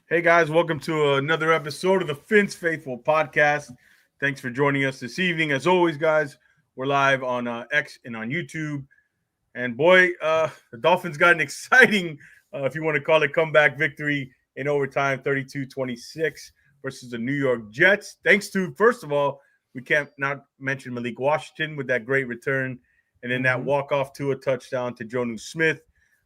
Hey guys, welcome to another episode of the Finns Faithful podcast. Thanks for joining us this evening. As always, guys, we're live on X and on YouTube. And boy, the Dolphins got an exciting, if you want to call it, comeback victory in overtime, 32-26 versus the New York Jets. Thanks to, first of all, we can't not mention Malik Washington with that great return, and then that walk-off to a touchdown to Jonnu Smith.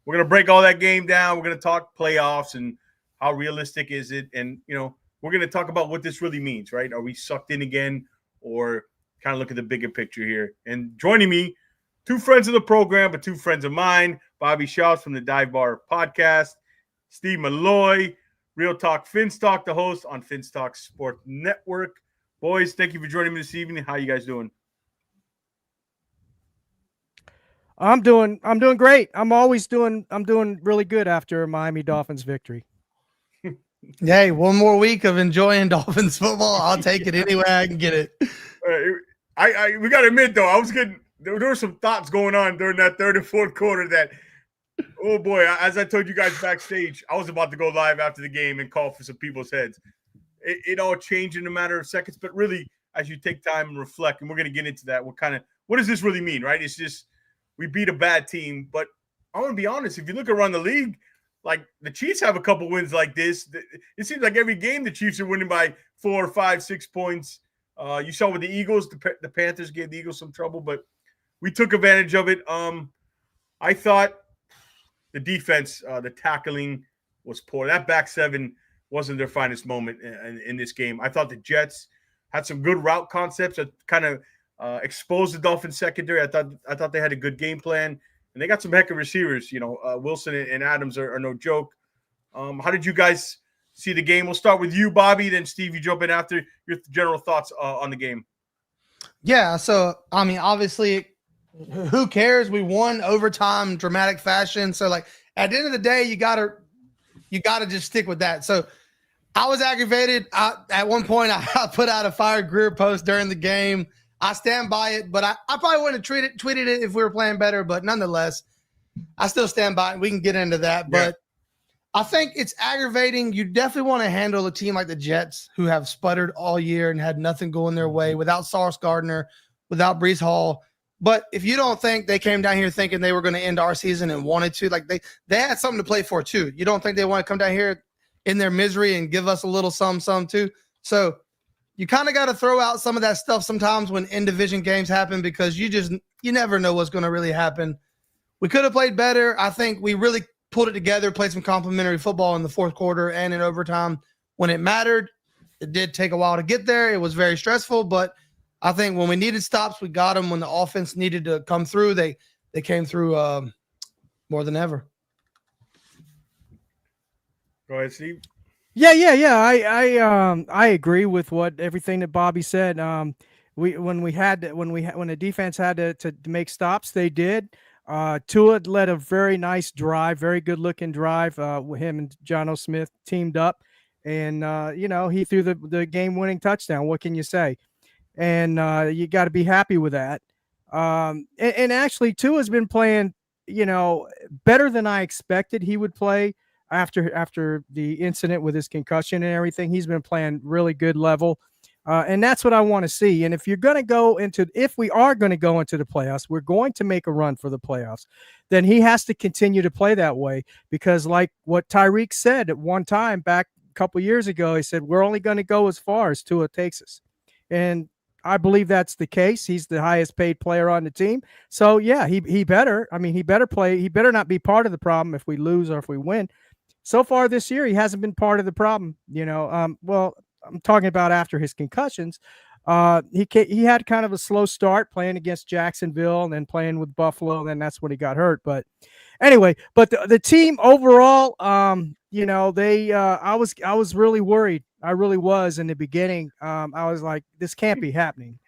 We're going to break all that game down. We're going to talk playoffs and how realistic is it, and we're going to talk about what this really means, right? Are we sucked in again, or kind of look at the bigger picture here? And joining me, two friends of the program, but two friends of mine, Bobby Shouts from the Dive Bar podcast, Steve Malloy, Real Talk Finstock, the host on Finstock Sport Network. Boys, thank you for joining me this evening. How you guys doing? I'm doing great. I'm doing really good after a Miami Dolphins victory. Hey, one more week of enjoying Dolphins football. I'll take it any way I can get it. We got to admit, though, there were some thoughts going on during that third and fourth quarter that, oh boy, as I told you guys backstage, I was about to go live after the game and call for some people's heads. It all changed in a matter of seconds, but really, as you take time and reflect, and we're going to get into that, what does this really mean, right? It's just we beat a bad team, but I want to be honest, if you look around the league, like the Chiefs have a couple wins like this. It seems like every game the Chiefs are winning by 4, 5, 6 points. You saw with the Eagles, the Panthers gave the Eagles some trouble, but we took advantage of it. I thought the defense, the tackling was poor. That back seven wasn't their finest moment in this game. I thought the Jets had some good route concepts that kind of exposed the Dolphins secondary. I thought they had a good game plan. And they got some heck of receivers. Wilson and Adams are no joke. How did you guys see the game? We'll start with you, Bobby. Then Steve, you jump in after your general thoughts on the game. Yeah, so, I mean, obviously, who cares? We won overtime, dramatic fashion. So, like, at the end of the day, you gotta just stick with that. So, I was aggravated. At one point, I put out a Fire Greer post during the game. I stand by it, but I probably wouldn't have tweeted it if we were playing better. But nonetheless, I still stand by it. We can get into that. But I think it's aggravating. You definitely want to handle a team like the Jets, who have sputtered all year and had nothing going their way, without Sauce Gardner, without Breece Hall. But if you don't think they came down here thinking they were going to end our season and wanted to, like they had something to play for too. You don't think they want to come down here in their misery and give us a little some too? So you kind of got to throw out some of that stuff sometimes when in-division games happen, because you never know what's going to really happen. We could have played better. I think we really pulled it together, played some complimentary football in the fourth quarter and in overtime when it mattered. It did take a while to get there. It was very stressful, but I think when we needed stops, we got them. When the offense needed to come through, they came through more than ever. Go ahead, Steve. Yeah. I agree with everything that Bobby said. When the defense had to make stops, they did. Tua led a very nice drive, very good looking drive. Him and Jonnu Smith teamed up, and he threw the game winning touchdown. What can you say? And you got to be happy with that. And actually, Tua's been playing, better than I expected he would play. After the incident with his concussion and everything, he's been playing really good level. And that's what I want to see. And if we are going to go into the playoffs, we're going to make a run for the playoffs, then he has to continue to play that way, because like what Tyreek said at one time back a couple years ago, he said, we're only going to go as far as Tua takes us. And I believe that's the case. He's the highest paid player on the team. So yeah, he better play. He better not be part of the problem if we lose or if we win. So far this year, he hasn't been part of the problem. Well, I'm talking about after his concussions. He had kind of a slow start playing against Jacksonville and then playing with Buffalo, and then that's when he got hurt. But anyway, the team overall, I was really worried. I really was in the beginning. I was like, this can't be happening.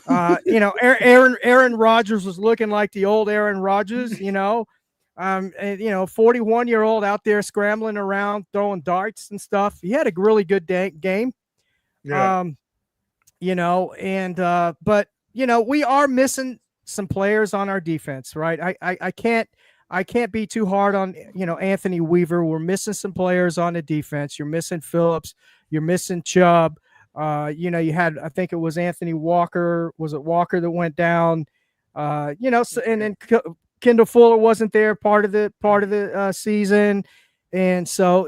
Aaron Rodgers was looking like the old Aaron Rodgers, 41-year-old out there scrambling around, throwing darts and stuff. He had a really good game. Yeah. But we are missing some players on our defense, right? I can't I can't be too hard on, Anthony Weaver. We're missing some players on the defense. You're missing Phillips. You're missing Chubb. You had, I think it was Anthony Walker. Was it Walker that went down? So, and then Kendall Fuller wasn't there part of the season. And so,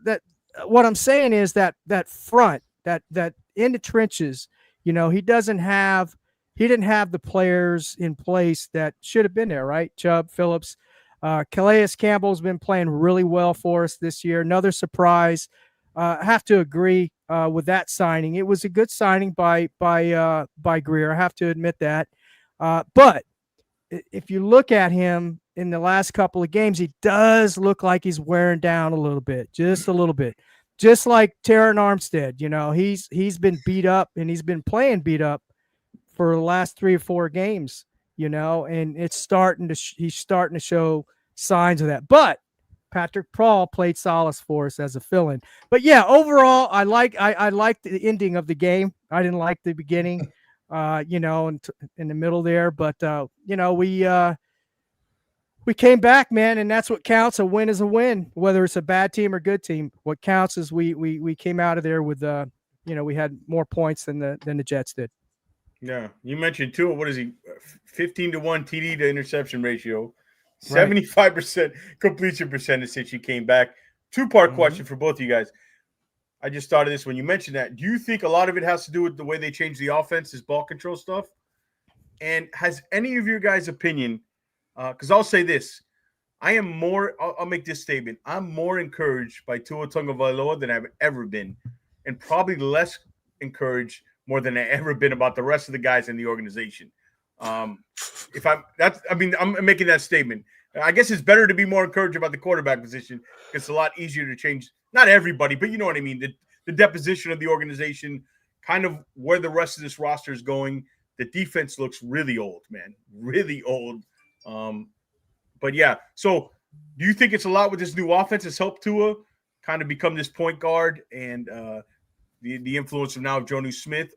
that what I'm saying is that front, that in the trenches, he didn't have the players in place that should have been there, right? Chubb, Phillips, Calais Campbell's been playing really well for us this year. Another surprise. I have to agree with that signing. It was a good signing by Greer. I have to admit that. But if you look at him in the last couple of games, he does look like he's wearing down a little bit, just a little bit. Just like Terran Armstead, he's been beat up, and he's been playing beat up for the last 3 or 4 games, and it's he's starting to show signs of that. But Patrick Paul played solace for us as a fill-in. But yeah, overall, I like the ending of the game. I didn't like the beginning, in the middle there. But we came back, man, and that's what counts. A win is a win, whether it's a bad team or good team. What counts is we came out of there with we had more points than the Jets did. Yeah, you mentioned Tua. What is he? 15-1 TD to interception ratio, 75% completion percentage since you came back. 2-part question for both of you guys. I just started this when you mentioned that. Do you think a lot of it has to do with the way they changed the offense, this ball control stuff? And has any of your guys' opinion? Because I'll say this, I'll make this statement. I'm more encouraged by Tua Tagovailoa than I've ever been, and probably less encouraged more than I've ever been about the rest of the guys in the organization. I'm making that statement. I guess it's better to be more encouraged about the quarterback position. It's a lot easier to change. Not everybody, but you know what I mean. The deposition of the organization, kind of where the rest of this roster is going. The defense looks really old, man. Really old. But yeah, so do you think it's a lot with this new offense has helped Tua kind of become this point guard and the influence of now Jonnu Smith?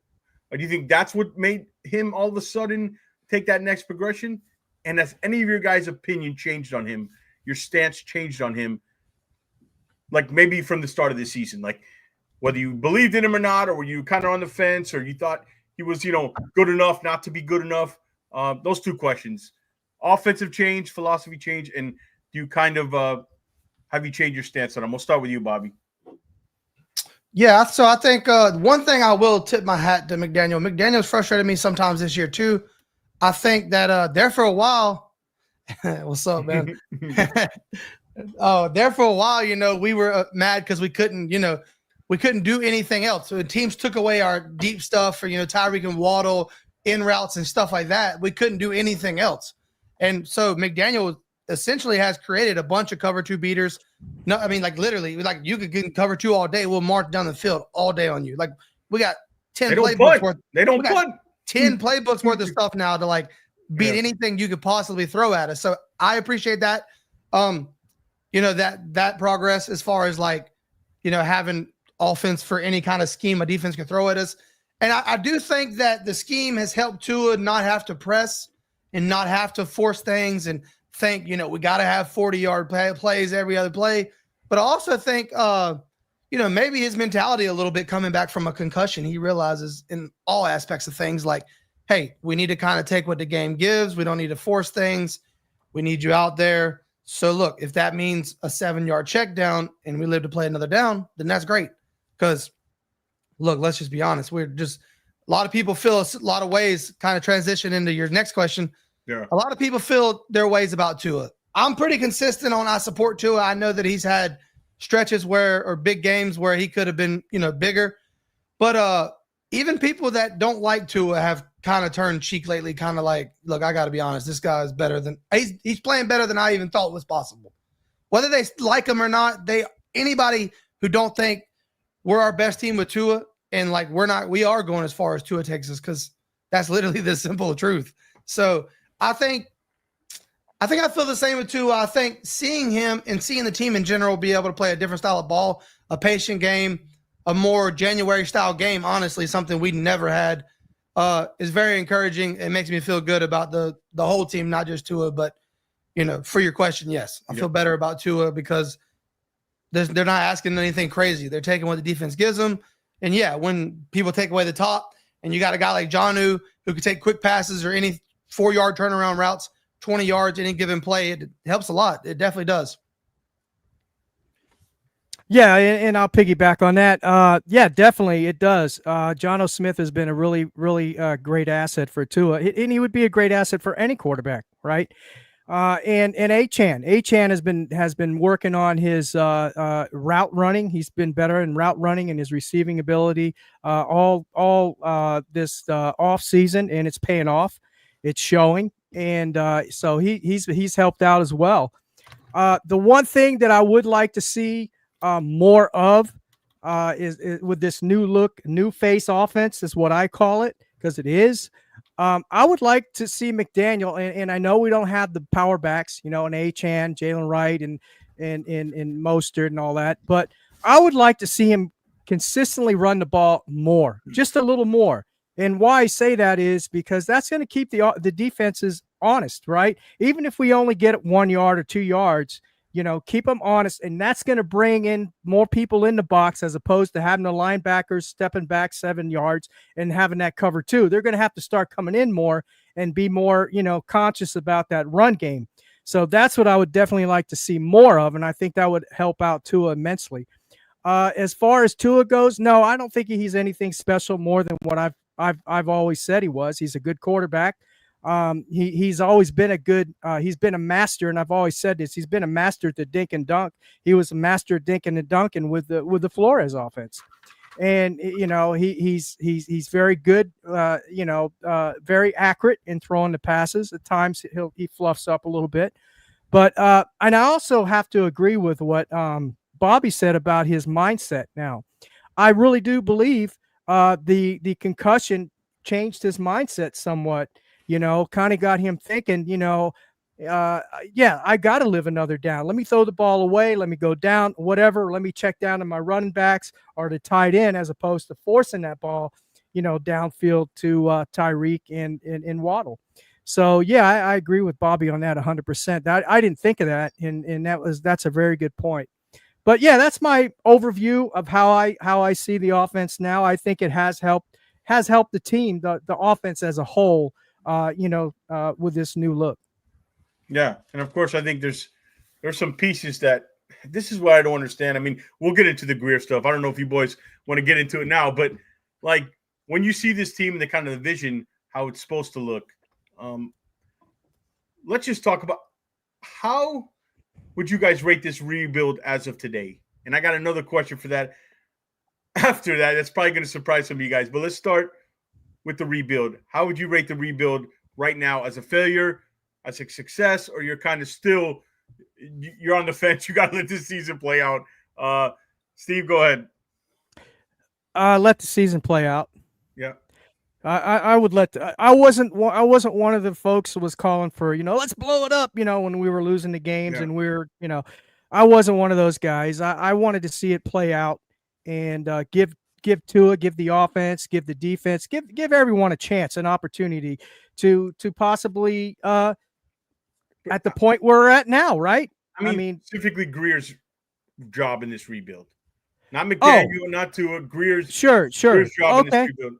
Or do you think that's what made him all of a sudden take that next progression? And has any of your guys' opinion changed on him? Your stance changed on him? Like maybe from the start of the season, like whether you believed in him or not, or were you kind of on the fence, or you thought he was, good enough not to be good enough? Those 2 questions. Offensive change, philosophy change, and do you kind of have you changed your stance on him? We'll start with you, Bobby. Yeah, so I think one thing I will tip my hat to McDaniel. McDaniel's frustrated me sometimes this year too. I think that there for a while, what's up, man? There for a while, we were mad because we couldn't do anything else. So teams took away our deep stuff for Tyreek and Waddle, in routes and stuff like that. We couldn't do anything else. And so McDaniel essentially has created a bunch of cover 2 beaters. No, I mean, like literally, like you could get cover 2 all day. We'll march down the field all day on you. Like we got 10 playbooks worth. They don't punt. 10 playbooks worth of stuff now to like beat anything you could possibly throw at us. So I appreciate that. That progress as far as like, having offense for any kind of scheme a defense can throw at us. And I do think that the scheme has helped Tua not have to press and not have to force things and think, we got to have 40-yard plays every other play. But I also think, maybe his mentality a little bit coming back from a concussion, he realizes in all aspects of things like, hey, we need to kind of take what the game gives. We don't need to force things. We need you out there. So, look, if that means a 7-yard check down and we live to play another down, then that's great. Because, look, let's just be honest. We're just – a lot of people feel a lot of ways, kind of transition into your next question. Yeah. A lot of people feel their ways about Tua. I'm pretty consistent on I support Tua. I know that he's had stretches or big games where he could have been, bigger. But even people that don't like Tua have kind of turned cheek lately, kind of like, look, I got to be honest, this guy is better than he's playing better than I even thought was possible. Whether they like him or not, anybody who don't think we're our best team with Tua and like we are going as far as Tua takes us because that's literally the simple truth. So I think I feel the same with Tua. I think seeing him and seeing the team in general be able to play a different style of ball, a patient game, a more January style game, honestly, something we never had, is very encouraging. It makes me feel good about the whole team, not just Tua, but for your question, yes, I feel better about Tua because they're not asking anything crazy. They're taking what the defense gives them. And yeah, when people take away the top and you got a guy like Jonnu who can take quick passes or any 4-yard turnaround routes, 20 yards, any given play, it helps a lot. It definitely does. Yeah, and I'll piggyback on that. Yeah, definitely it does. John Smith has been a really, really great asset for Tua, and he would be a great asset for any quarterback, right? And Achan has been working on his route running. He's been better in route running and his receiving ability all this off season, and it's paying off. It's showing, and so he's helped out as well. The one thing that I would like to see more of is with this new look, new face offense is what I call it, because it is. I would like to see McDaniel, and I know we don't have the power backs, an Achan, Jalen Wright, and Mostert and all that, but I would like to see him consistently run the ball more, just a little more. And why I say that is because that's going to keep the defenses honest, right? Even if we only get 1 yard or 2 yards, keep them honest, and that's going to bring in more people in the box as opposed to having the linebackers stepping back 7 yards and having that cover too. They're going to have to start coming in more and be more, conscious about that run game. So that's what I would definitely like to see more of, and I think that would help out Tua immensely. As far as Tua goes, no, I don't think he's anything special more than what I've always said he was. He's a good quarterback. He's always been he's been a master, and I've always said this. He's been a master at the dink and dunk. He was a master at dinking and dunking with the Flores offense, and he's very good. Very accurate in throwing the passes. At times he fluffs up a little bit, but and I also have to agree with what Bobby said about his mindset. Now, I really do believe the concussion changed his mindset somewhat. Kind of got him thinking, I got to live another down. Let me throw the ball away. Let me go down, whatever. Let me check down to my running backs or to tight end as opposed to forcing that ball, downfield to Tyreek and Waddle. So, yeah, I agree with Bobby on that 100%. I didn't think of that, and that's a very good point. But, yeah, that's my overview of how I see the offense now. I think it has helped the team, the offense as a whole, with this new look. Yeah, and of course, I think there's some pieces that this is what I don't understand. I mean, we'll get into the Greer stuff. I don't know if you boys want to get into it now, but like when you see this team and the kind of the vision, how it's supposed to look, let's just talk about how would you guys rate this rebuild as of today? And I got another question for that after that. That's probably going to surprise some of you guys, but let's start with the rebuild. How would you rate the rebuild right now? As a failure, as a success, or you're kind of still you're on the fence? You got to let this season play out. Steve, go ahead. Let the season play out. Yeah. I would let. I wasn't one of the folks who was calling for let's blow it up. When we were losing the games and we're I wasn't one of those guys. I wanted to see it play out and give Tua, give the offense, give the defense, give everyone a chance, an opportunity to possibly at the point we're at now, right? I mean specifically Greer's job in this rebuild, not McDaniel, not Tua. Greer's Greer's job in this rebuild.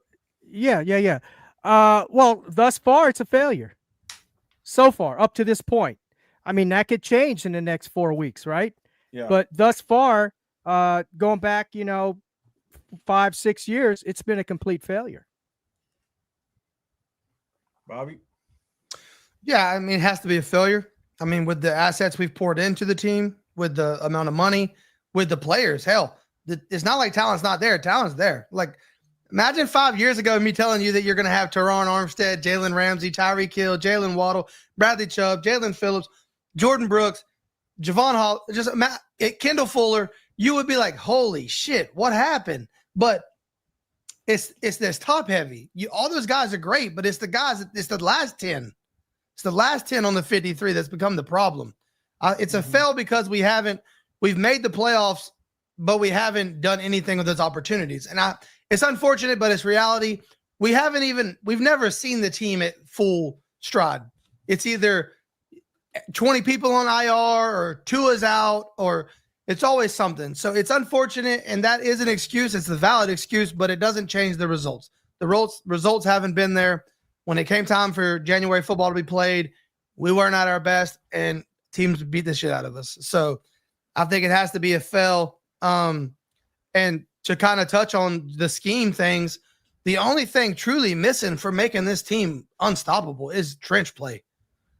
Yeah. Well, thus far it's a failure. So far, up to this point. I mean, that could change in the next 4 weeks, right? Yeah. But thus far, going back, 5-6 years, it's been a complete failure. Bobby? Yeah, I mean, it has to be a failure. I mean, with the assets we've poured into the team, with the amount of money, with the players, hell, it's not like talent's not there. Talent's there. Like, imagine 5 years ago me telling you that you're going to have Teron Armstead, Jalen Ramsey, Tyreek Hill, Jalen Waddle, Bradley Chubb, Jalen Phillips, Jordan Brooks, Javon Hall, Kendall Fuller. You would be like, holy shit, what happened? But it's this top heavy. All those guys are great, but it's the last 10. It's the last 10 on the 53 that's become the problem. It's a fail because we've made the playoffs, but we haven't done anything with those opportunities. And it's unfortunate, but it's reality. We've never seen the team at full stride. It's either 20 people on IR or Tua's out, or it's always something. So it's unfortunate, and that is an excuse. It's a valid excuse, but it doesn't change the results. The results haven't been there. When it came time for January football to be played, we weren't at our best, and teams beat the shit out of us. So I think it has to be a fail. And to kind of touch on the scheme things, the only thing truly missing for making this team unstoppable is trench play.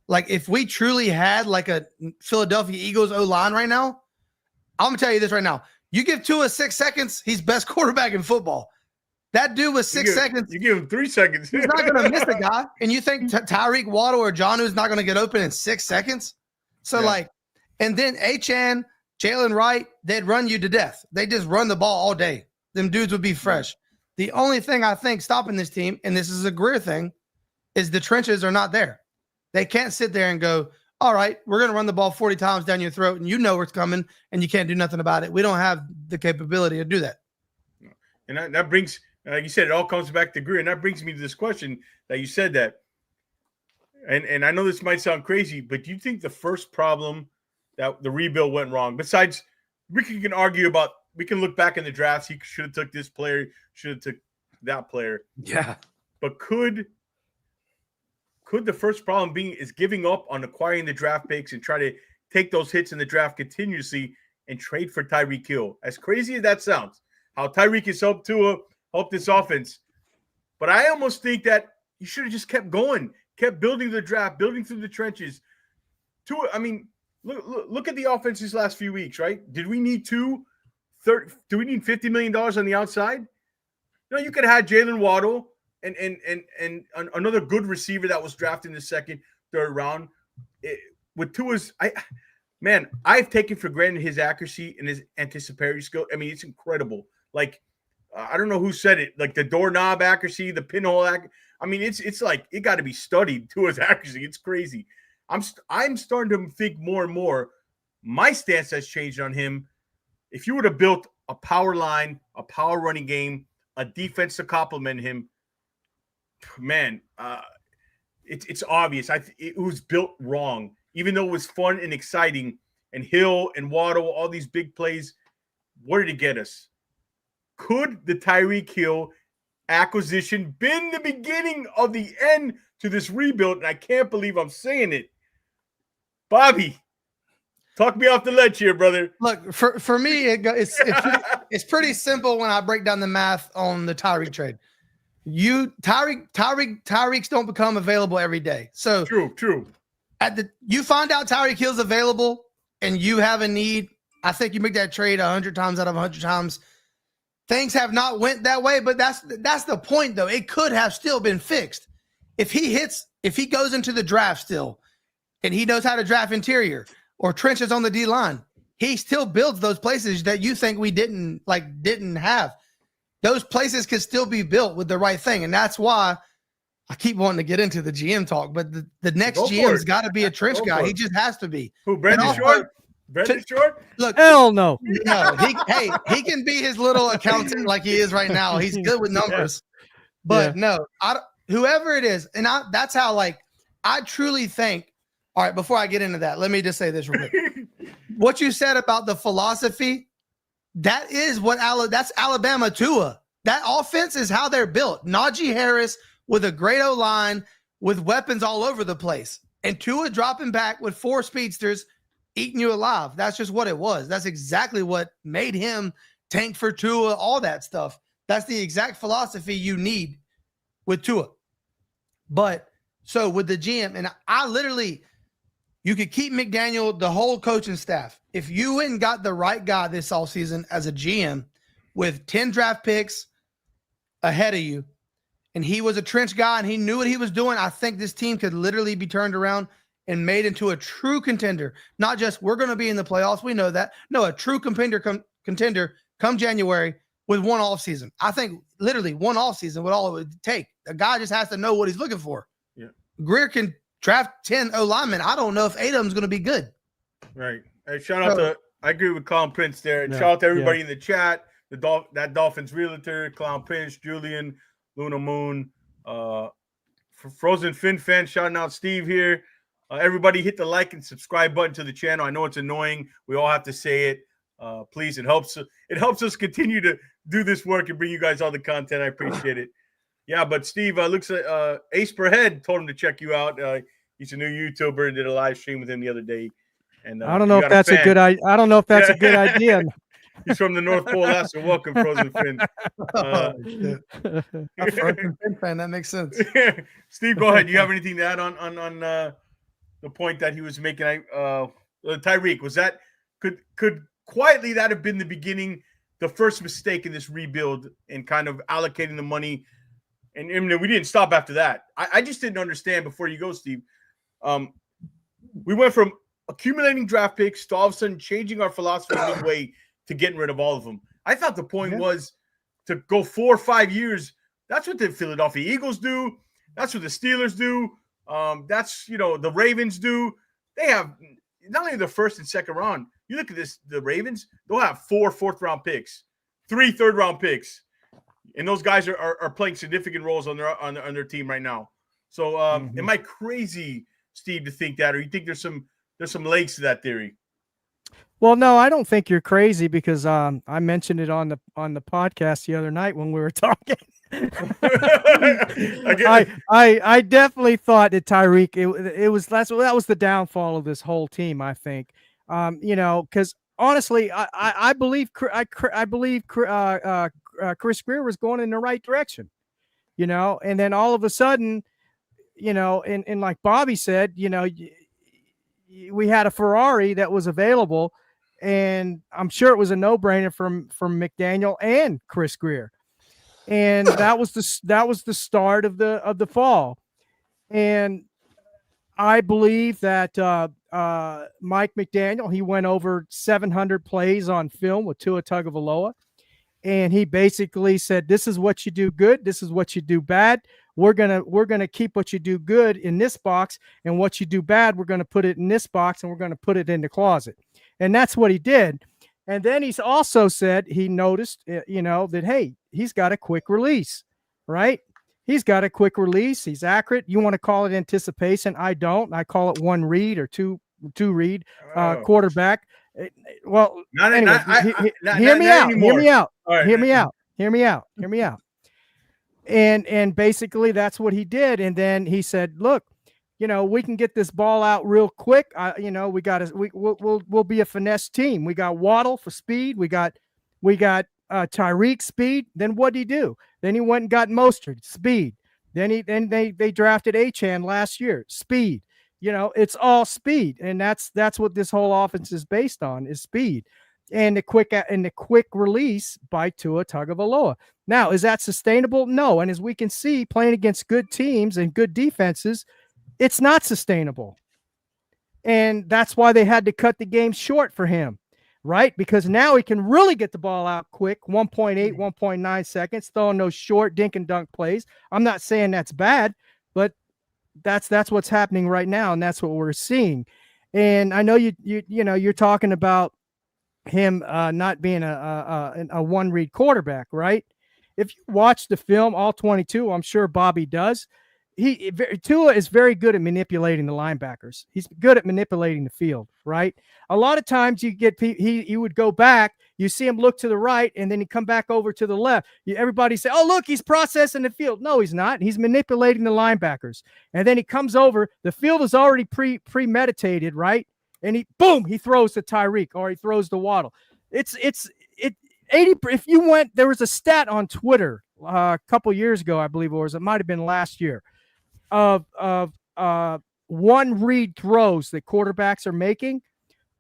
Like, if we truly had like a Philadelphia Eagles O-line right now, I'm going to tell you this right now. You give Tua 6 seconds, he's best quarterback in football. That dude with 6 seconds. You give him 3 seconds. He's not going to miss a guy. And you think Tyreek Waddle or Jonnu's not going to get open in 6 seconds? So, and then Achane, Jalen Wright, they'd run you to death. They just run the ball all day. Them dudes would be fresh. The only thing I think stopping this team, and this is a Greer thing, is the trenches are not there. They can't sit there and go, all right, we're going to run the ball 40 times down your throat, and you know what's coming, and you can't do nothing about it. We don't have the capability to do that. And that brings, like you said, it all comes back to Greer. And that brings me to this question that you said that. And I know this might sound crazy, but do you think the first problem that the rebuild went wrong, besides we can argue about, we can look back in the drafts, he should have took this player, should have took that player. Yeah. But could the first problem being is giving up on acquiring the draft picks and try to take those hits in the draft continuously and trade for Tyreek Hill? As crazy as that sounds, how Tyreek has helped Tua, helped this offense. But I almost think that you should have just kept going, kept building the draft, building through the trenches. Tua, I mean, look at the offense these last few weeks, right? Did we need do we need $50 million on the outside? No, you could have had Jalen Waddle and another good receiver that was drafted in the second, third round. With Tua's, I've taken for granted his accuracy and his anticipatory skill. I mean, it's incredible. Like, I don't know who said it, like the doorknob accuracy, the pinhole accuracy. I mean, it's like it got to be studied. Tua's accuracy, it's crazy. I'm starting to think more and more. My stance has changed on him. If you would have built a power line, a power running game, a defense to complement him, man, it's obvious. It was built wrong, even though it was fun and exciting. And Hill and Waddle, all these big plays, where did it get us? Could the Tyreek Hill acquisition been the beginning of the end to this rebuild? And I can't believe I'm saying it. Bobby, talk me off the ledge here, brother. Look, for me, it's pretty simple when I break down the math on the Tyreek trade. Tyreeks don't become available every day. So true. You find out Tyreek Hill's available and you have a need. I think you make that trade 100 times out of 100 times. Things have not went that way, but that's the point, though. It could have still been fixed. If he goes into the draft still and he knows how to draft interior or trenches on the D line, he still builds those places that you think we didn't have. Those places could still be built with the right thing. And that's why I keep wanting to get into the GM talk, but the next GM's got to be a trench guy. He just has to be. Who, Brandon Short? Brandon Short? Look, hell no. No, he can be his little accountant like he is right now. He's good with numbers. But no, whoever it is, and that's how, like, I truly think. All right, before I get into that, let me just say this real quick. What you said about the philosophy, that is that's Alabama Tua. That offense is how they're built. Najee Harris with a great O-line with weapons all over the place. And Tua dropping back with 4 speedsters eating you alive. That's just what it was. That's exactly what made him tank for Tua, all that stuff. That's the exact philosophy you need with Tua. But so with the GM, and you could keep McDaniel, the whole coaching staff. If you went and got the right guy this offseason as a GM with 10 draft picks ahead of you, and he was a trench guy and he knew what he was doing, I think this team could literally be turned around and made into a true contender. Not just we're going to be in the playoffs. We know that. No, a true contender come January with one offseason. I think literally one offseason would all it would take. A guy just has to know what he's looking for. Yeah. Greer can draft 10 O linemen. I don't know if 8 of them is going to be good. Right. Hey, shout out to, I agree with Clown Prince there. And shout out to everybody in the chat. That Dolphins realtor, Clown Prince, Julian, Luna Moon, Frozen Fin fan, shouting out Steve here. Everybody hit the like and subscribe button to the channel. I know it's annoying. We all have to say it. Please, it helps us continue to do this work and bring you guys all the content. I appreciate it. Yeah, but Steve, looks like Ace Per Head told him to check you out. He's a new YouTuber and did a live stream with him the other day. And I don't know if that's a good idea. I don't know if that's a good idea. He's from the North Pole. That's so welcome, Frozen Finn. A Frozen Finn fan. That makes sense. Steve, go ahead. Do you have anything to add on the point that he was making? Tyreek, was that could quietly that have been the beginning, the first mistake in this rebuild and kind of allocating the money? And we didn't stop after that. I just didn't understand before you go, Steve. We went from accumulating draft picks to all of a sudden changing our philosophy midway to getting rid of all of them. I thought the point was to go 4 or 5 years. That's what the Philadelphia Eagles do. That's what the Steelers do. That's, the Ravens do. They have not only the first and second round. You look at the Ravens, they'll have 4 fourth-round picks, 3 third-round picks. And those guys are playing significant roles on their team right now. So am I crazy, Steve, to think that, or you think there's some legs to that theory? Well, no, I don't think you're crazy because I mentioned it on the podcast the other night when we were talking. I definitely thought that Tyreek that was the downfall of this whole team. I think, because honestly, I believe Chris Greer was going in the right direction, and then all of a sudden, and like Bobby said, we had a Ferrari that was available, and I'm sure it was a no-brainer from McDaniel and Chris Greer, and that was the start of the fall, and I believe that Mike McDaniel, he went over 700 plays on film with Tua Tagovailoa, and he basically said, "This is what you do good. This is what you do bad. We're gonna keep what you do good in this box, and what you do bad, we're gonna put it in this box, and we're gonna put it in the closet." And that's what he did. And then he's also said he noticed, that hey, he's got a quick release, right? He's got a quick release. He's accurate. You want to call it anticipation? I don't. I call it one read or two read quarterback. Well, anyway, hear me out. Hear me out. And basically that's what he did. And then he said, "Look, we can get this ball out real quick. We'll be a finesse team. We got Waddle for speed. We got Tyreek speed." Then what did he do? Then he went and got Mostert speed. Then they drafted Achane last year, speed. It's all speed, and that's what this whole offense is based on, is speed and the quick release by Tua Tagovailoa. Now, is that sustainable? No. And as we can see, playing against good teams and good defenses, it's not sustainable. And that's why they had to cut the game short for him, right? Because now he can really get the ball out quick, 1.8, 1.9 seconds, throwing those short dink and dunk plays. I'm not saying that's bad, but that's what's happening right now, and that's what we're seeing. And I know you're talking about him not being a one read quarterback, right? If you watch the film, all 22, I'm sure Bobby does. Tua is very good at manipulating the linebackers. He's good at manipulating the field, right? A lot of times you would go back, you see him look to the right, and then he come back over to the left. Everybody say, "Oh, look, he's processing the field." No, he's not. He's manipulating the linebackers. And then he comes over, the field is already premeditated, right? And he throws to Tyreek, or he throws to Waddle. It's 80. If you went, there was a stat on Twitter a couple years ago, I believe it might have been last year, of one read throws that quarterbacks are making.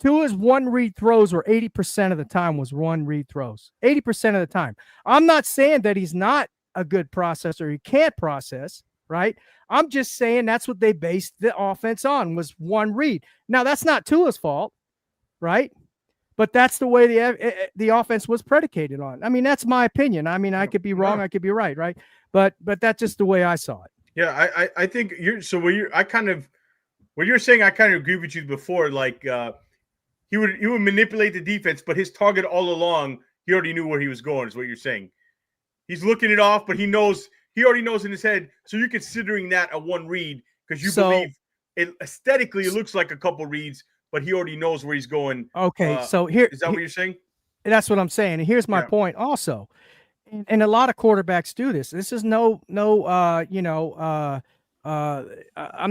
Tua's one read throws were 80% of the time was one read throws. 80% of the time. I'm not saying that he's not a good processor. He can't process, right? I'm just saying that's what they based the offense on, was one read. Now, that's not Tua's fault, right? But that's the way the offense was predicated on. I mean, that's my opinion. I mean, I could be wrong, I could be right? But that's just the way I saw it. Yeah, I think what you're saying, I kind of agree with you before. Like he would manipulate the defense, but his target all along, he already knew where he was going, is what you're saying. He's looking it off, but he already knows in his head. So you're considering that a one read because you believe aesthetically, it looks like a couple reads, but he already knows where he's going. Okay, so here is that what you're saying? That's what I'm saying. And here's my point also. And a lot of quarterbacks do this. This is I'm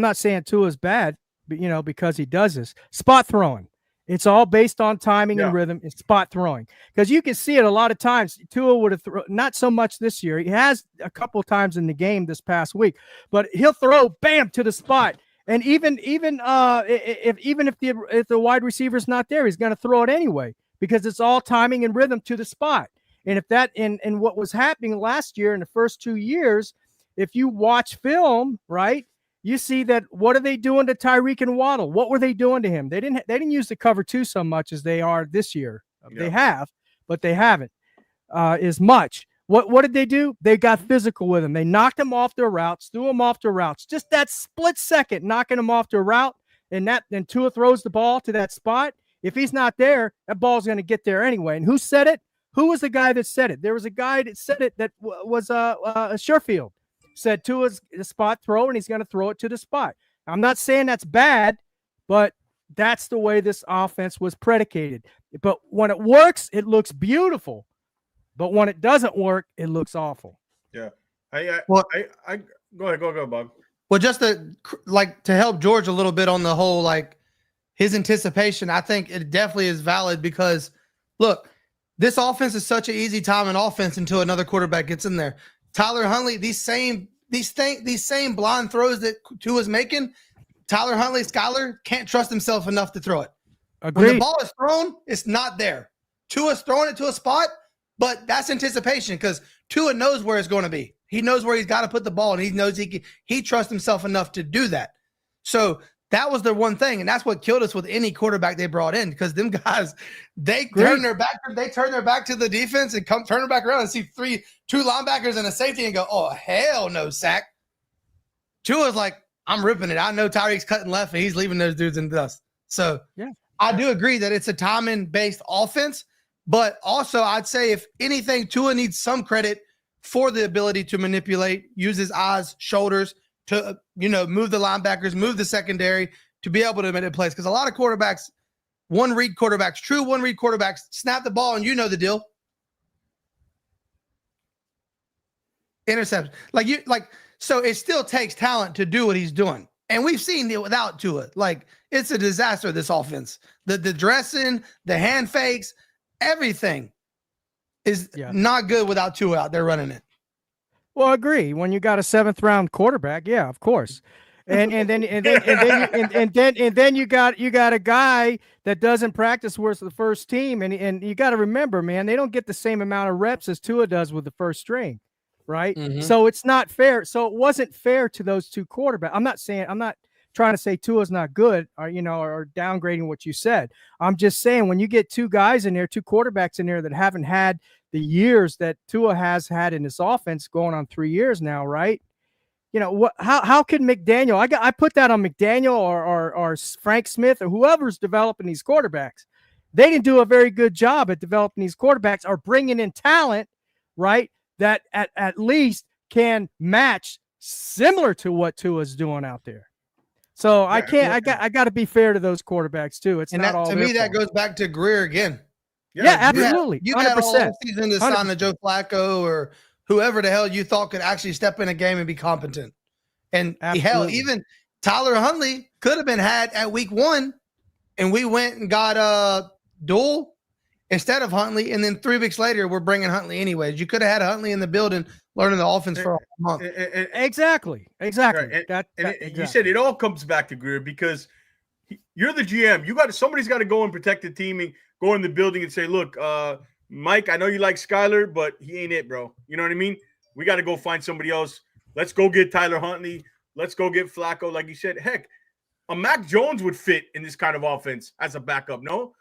not saying Tua's bad, but because he does this. Spot throwing. It's all based on timing and rhythm and spot throwing. Because you can see it a lot of times. Tua would have not so much this year. He has a couple of times in the game this past week, but he'll throw bam to the spot. And even if the wide receiver's not there, he's going to throw it anyway because it's all timing and rhythm to the spot. And if that and what was happening last year in the first 2 years, if you watch film, right, you see that what are they doing to Tyreek and Waddle? What were they doing to him? They didn't use the cover 2 so much as they are this year. Yeah. They have, but they haven't as much. What did they do? They got physical with him. They knocked him off their routes, threw him off their routes. Just that split second, knocking him off their route, and Tua throws the ball to that spot. If he's not there, that ball's going to get there anyway. And who said it? Who was the guy that said it? There was a guy that said it that was Sherfield. Said Tua's the spot throw, and he's going to throw it to the spot. I'm not saying that's bad, but that's the way this offense was predicated. But when it works, it looks beautiful. But when it doesn't work, it looks awful. Yeah. Go ahead, Bob. Well, just to help George a little bit on the whole, his anticipation, I think it definitely is valid because, look, this offense is such an easy time in offense until another quarterback gets in there. Tyler Huntley, these same blind throws that Tua's making, Tyler Huntley, Skyler can't trust himself enough to throw it. Agreed. When the ball is thrown, it's not there. Tua's throwing it to a spot, but that's anticipation because Tua knows where it's going to be. He knows where he's got to put the ball, and he knows he trusts himself enough to do that. So that was the one thing, and that's what killed us with any quarterback they brought in because them guys, they turn their back to the defense and turn their back around and see two linebackers and a safety and go, oh, hell no, sack. Tua's like, I'm ripping it. I know Tyreek's cutting left, and he's leaving those dudes in the dust. So I do agree that it's a timing-based offense, but also I'd say if anything, Tua needs some credit for the ability to manipulate, use his eyes, shoulders, to move the linebackers, move the secondary to be able to make a place. Because a lot of quarterbacks, true one-read quarterbacks, snap the ball and you know the deal. Interception. So it still takes talent to do what he's doing. And we've seen it without Tua. It's a disaster, this offense. The dressing, the hand fakes, everything is not good without Tua out there running it. Well, I agree. When you got a 7th round quarterback, yeah, of course. And then you got a guy that doesn't practice with the first team, and you got to remember, man, they don't get the same amount of reps as Tua does with the first string, right? Mm-hmm. So it's not fair. So it wasn't fair to those two quarterbacks. I'm not trying to say Tua's not good, or downgrading what you said. I'm just saying when you get two quarterbacks in there that haven't had the years that Tua has had in this offense going on 3 years now, right? How could McDaniel, I put that on McDaniel or Frank Smith or whoever's developing these quarterbacks. They didn't do a very good job at developing these quarterbacks or bringing in talent, right, that at least can match similar to what Tua's doing out there. So I got to be fair to those quarterbacks too. It's not all to me. That goes back to Greer again. Yeah, absolutely. You got all season to sign a Joe Flacco or whoever the hell you thought could actually step in a game and be competent. And hell, even Tyler Huntley could have been had at week 1, and we went and got Duel instead of Huntley, and then 3 weeks later we're bringing Huntley anyways. You could have had Huntley in the building learning the offense for a month. Exactly. Right. You said it all comes back to Greer because you're the GM. Somebody's got to go and protect the team and go in the building and say, look, Mike, I know you like Skyler, but he ain't it, bro. You know what I mean? We got to go find somebody else. Let's go get Tyler Huntley. Let's go get Flacco. Like you said, heck, a Mac Jones would fit in this kind of offense as a backup, no?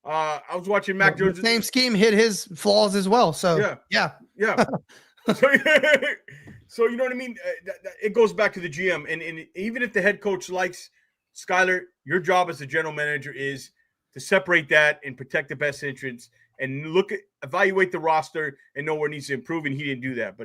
I was watching Mac Jones. The same scheme hit his flaws as well. So, yeah. So you know what I mean? It goes back to the GM. And even if the head coach likes Skyler, your job as the general manager is to separate that and protect the best interests and evaluate the roster and know where it needs to improve. And he didn't do that.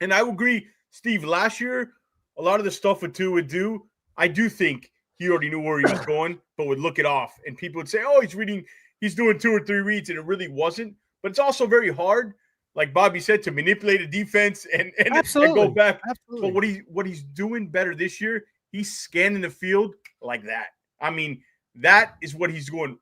And I would agree, Steve, last year, a lot of the stuff with Tua would do, I do think he already knew where he was going, but would look it off. And people would say, oh, he's doing 2 or 3 reads, and it really wasn't. But it's also very hard, like Bobby said, to manipulate a defense and go back. Absolutely. But what he's doing better this year, he's scanning the field like that. I mean, that is what he's doing.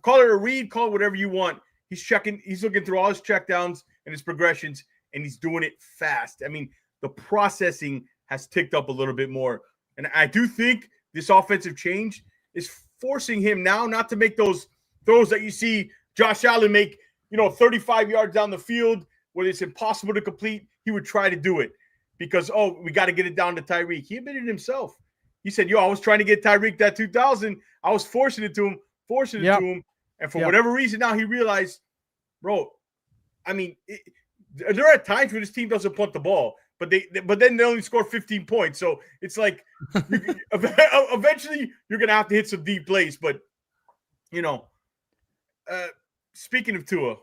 Call it a read, call it whatever you want. He's looking through all his checkdowns and his progressions, and he's doing it fast. I mean, the processing has ticked up a little bit more. And I do think this offensive change is forcing him now not to make those throws that you see Josh Allen make, 35 yards down the field where it's impossible to complete. He would try to do it because, we got to get it down to Tyreek. He admitted himself. He said, I was trying to get Tyreek that 2000. I was forcing it to him. And for whatever reason, now he realized, bro, I mean, there are times when this team doesn't punt the ball, but then they only score 15 points. So it's like eventually you're going to have to hit some deep plays. But, speaking of Tua,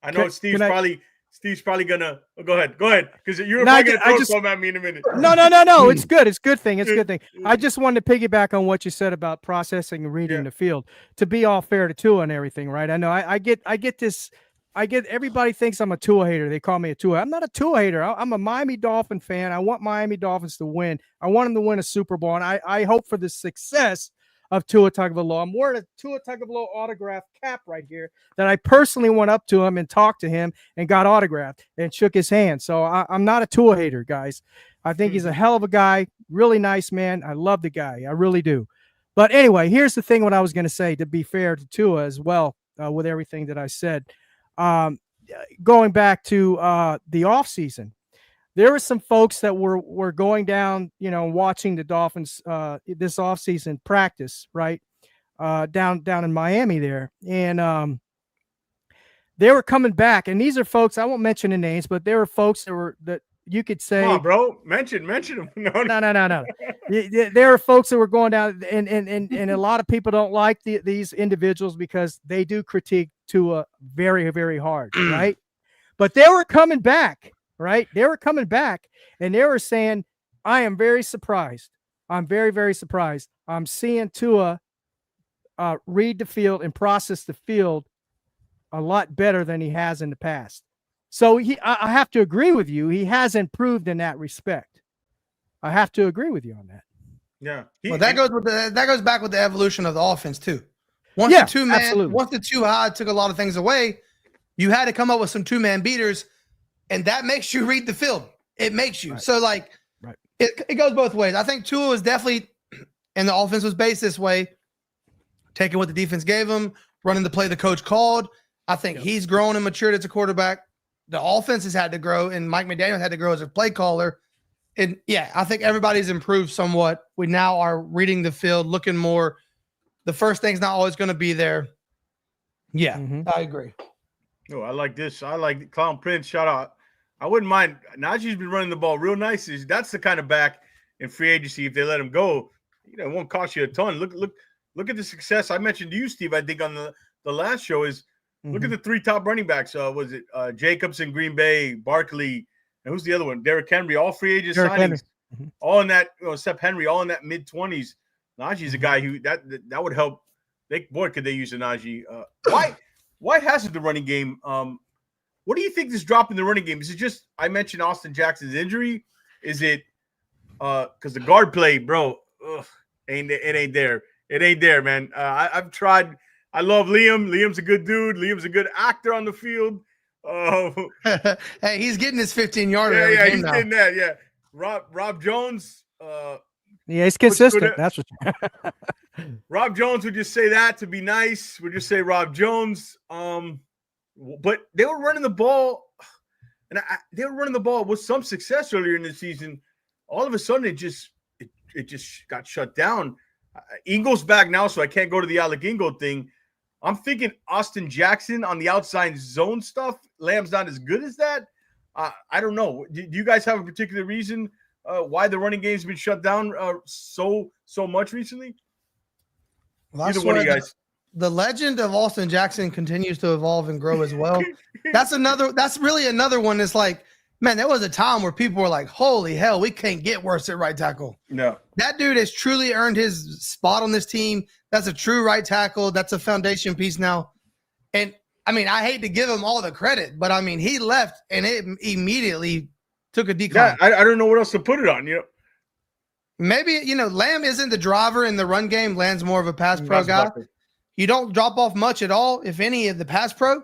I know Steve's probably gonna go ahead because you're probably gonna throw something at me in a minute. No. It's good. It's a good thing. I just wanted to piggyback on what you said about processing and reading the field. To be all fair to Tua and everything, right? I know I get this. Everybody thinks I'm a Tua hater. They call me a Tua. I'm not a Tua hater. I'm a Miami Dolphin fan. I want Miami Dolphins to win. I want them to win a Super Bowl, and I hope for the success of Tua Tagovailoa. I'm wearing a Tua Tagovailoa autograph cap right here that I personally went up to him and talked to him and got autographed and shook his hand. So I'm not a Tua hater, guys. I think he's a hell of a guy, really nice man. I love the guy. I really do. But anyway, here's the thing what I was going to say, to be fair to Tua as well, with everything that I said. Going back to the offseason, there were some folks that were going down, watching the Dolphins this offseason practice, right, down in Miami there. And they were coming back. And these are folks, I won't mention the names, but there were folks that you could say, come on, bro, mention them. No. There are folks that were going down, and a lot of people don't like these individuals because they do critique Tua very, very hard, right? But they were coming back. Right? They were coming back and they were saying, I am very surprised. I'm very, very surprised. I'm seeing Tua read the field and process the field a lot better than he has in the past. So I have to agree with you. He has improved in that respect. I have to agree with you on that. Yeah. That goes back with the evolution of the offense too. Once the two high took a lot of things away, you had to come up with some 2-man beaters. And that makes you read the field. It makes you. Right. So, it goes both ways. I think Tua was definitely, and the offense was based this way, taking what the defense gave him, running the play the coach called. I think he's grown and matured as a quarterback. The offense has had to grow, and Mike McDaniel had to grow as a play caller. And, I think everybody's improved somewhat. We now are reading the field, looking more. The first thing's not always going to be there. Yeah, I agree. Oh, I like this. I like Clown Prince. Shout out. I wouldn't mind. Najee's been running the ball real nice. That's the kind of back in free agency. If they let him go, it won't cost you a ton. Look at the success. I mentioned to you, Steve, I think on the last show is look at the 3 top running backs. Was it Jacobs in Green Bay, Barkley, and who's the other one? Derrick Henry, all free agent signings. All in that, except Henry, all in that mid-20s. Najee's a guy who that would help. Could they use a Najee? Why hasn't the running game? What do you think this drop in the running game? Is it just I mentioned Austin Jackson's injury? Is it because the guard play, bro? It ain't there. It ain't there, man. I've tried. I love Liam. Liam's a good dude. Liam's a good actor on the field. Hey, he's getting his 15-yarder. Yeah, he's getting that. Yeah, Rob Jones. He's consistent. That's what. Rob Jones would just say that to be nice. Would just say Rob Jones. But they were running the ball, and they were running the ball with some success earlier in the season. All of a sudden, it just got shut down. Ingle's back now, so I can't go to the Alec Ingle thing. I'm thinking Austin Jackson on the outside zone stuff. Lamb's not as good as that. I don't know. Do you guys have a particular reason why the running game's been shut down so much recently? Well, either one of you guys. The legend of Austin Jackson continues to evolve and grow as well. That's really another one. It's like man, there was a time where people were like, holy hell, we can't get worse at right tackle. No. That dude has truly earned his spot on this team. That's a true right tackle. That's a foundation piece now. And, I mean, I hate to give him all the credit, but, I mean, he left and it immediately took a decline. Yeah, I don't know what else to put it on, Maybe, Lamb isn't the driver in the run game. Lamb's more of a pass pro guy. You don't drop off much at all, if any, of the pass pro.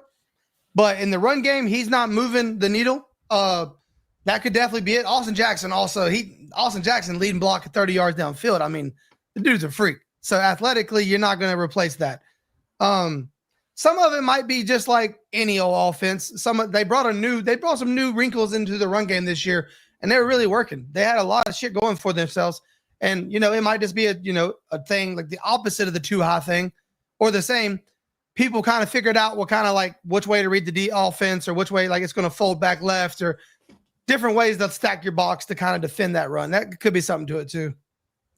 But in the run game, he's not moving the needle. That could definitely be it. Austin Jackson leading block at 30 yards downfield. I mean, the dude's a freak. So athletically, you're not going to replace that. Some of it might be just like any old offense. They brought some new wrinkles into the run game this year, and they were really working. They had a lot of shit going for themselves. And, it might just be a thing like the opposite of the too high thing or the same. People kind of figured out which way to read the offense or which way, like it's going to fold back left or different ways to stack your box to kind of defend that run. That could be something to it too.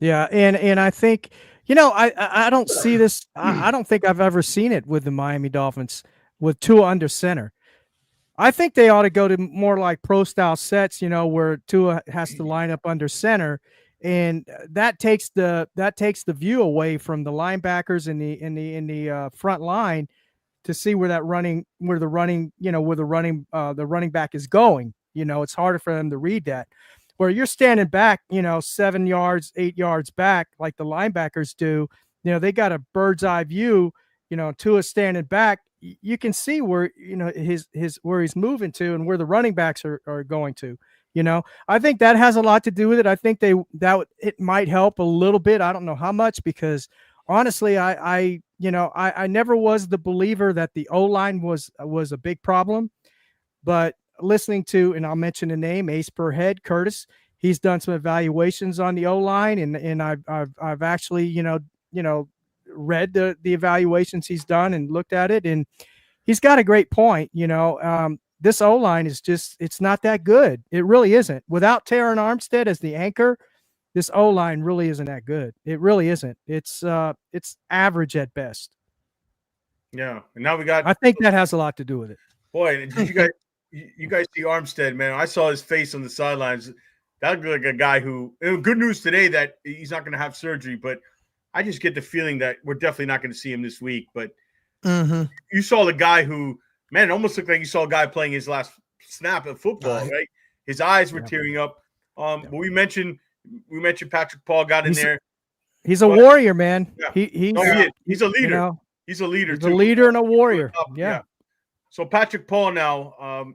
Yeah. And I think, I don't see this. I don't think I've ever seen it with the Miami Dolphins with Tua under center. I think they ought to go to more like pro style sets, where Tua has to line up under center. And that takes the view away from the linebackers in the front line to see where the running back is going. It's harder for them to read that. Where you're standing back, 7 yards, 8 yards back, like the linebackers do. They got a bird's eye view. Tua standing back, you can see where where he's moving to and where the running backs are going to. I think that has a lot to do with it. I think it might help a little bit. I don't know how much, because honestly, I never was the believer that the O-line was a big problem, but listening to, and I'll mention the name, Ace Per Head, Curtis, he's done some evaluations on the O-line, and I've actually, read the evaluations he's done and looked at it, and he's got a great point. This O-line is it's not that good. It really isn't. Without Terron Armstead as the anchor, this O-line really isn't that good. It really isn't. It's average at best. Yeah. And now I think that has a lot to do with it. Boy, did you guys see Armstead, man? I saw his face on the sidelines. That looked like a guy who, good news today that he's not going to have surgery, but I just get the feeling that we're definitely not going to see him this week. But you saw the guy who, man, it almost looked like you saw a guy playing his last snap of football, right? His eyes were tearing up. But we mentioned Patrick Paul got in there. He's a warrior, man. Yeah. He's a leader. He's a leader. He's a leader and a warrior. Yeah. So Patrick Paul now,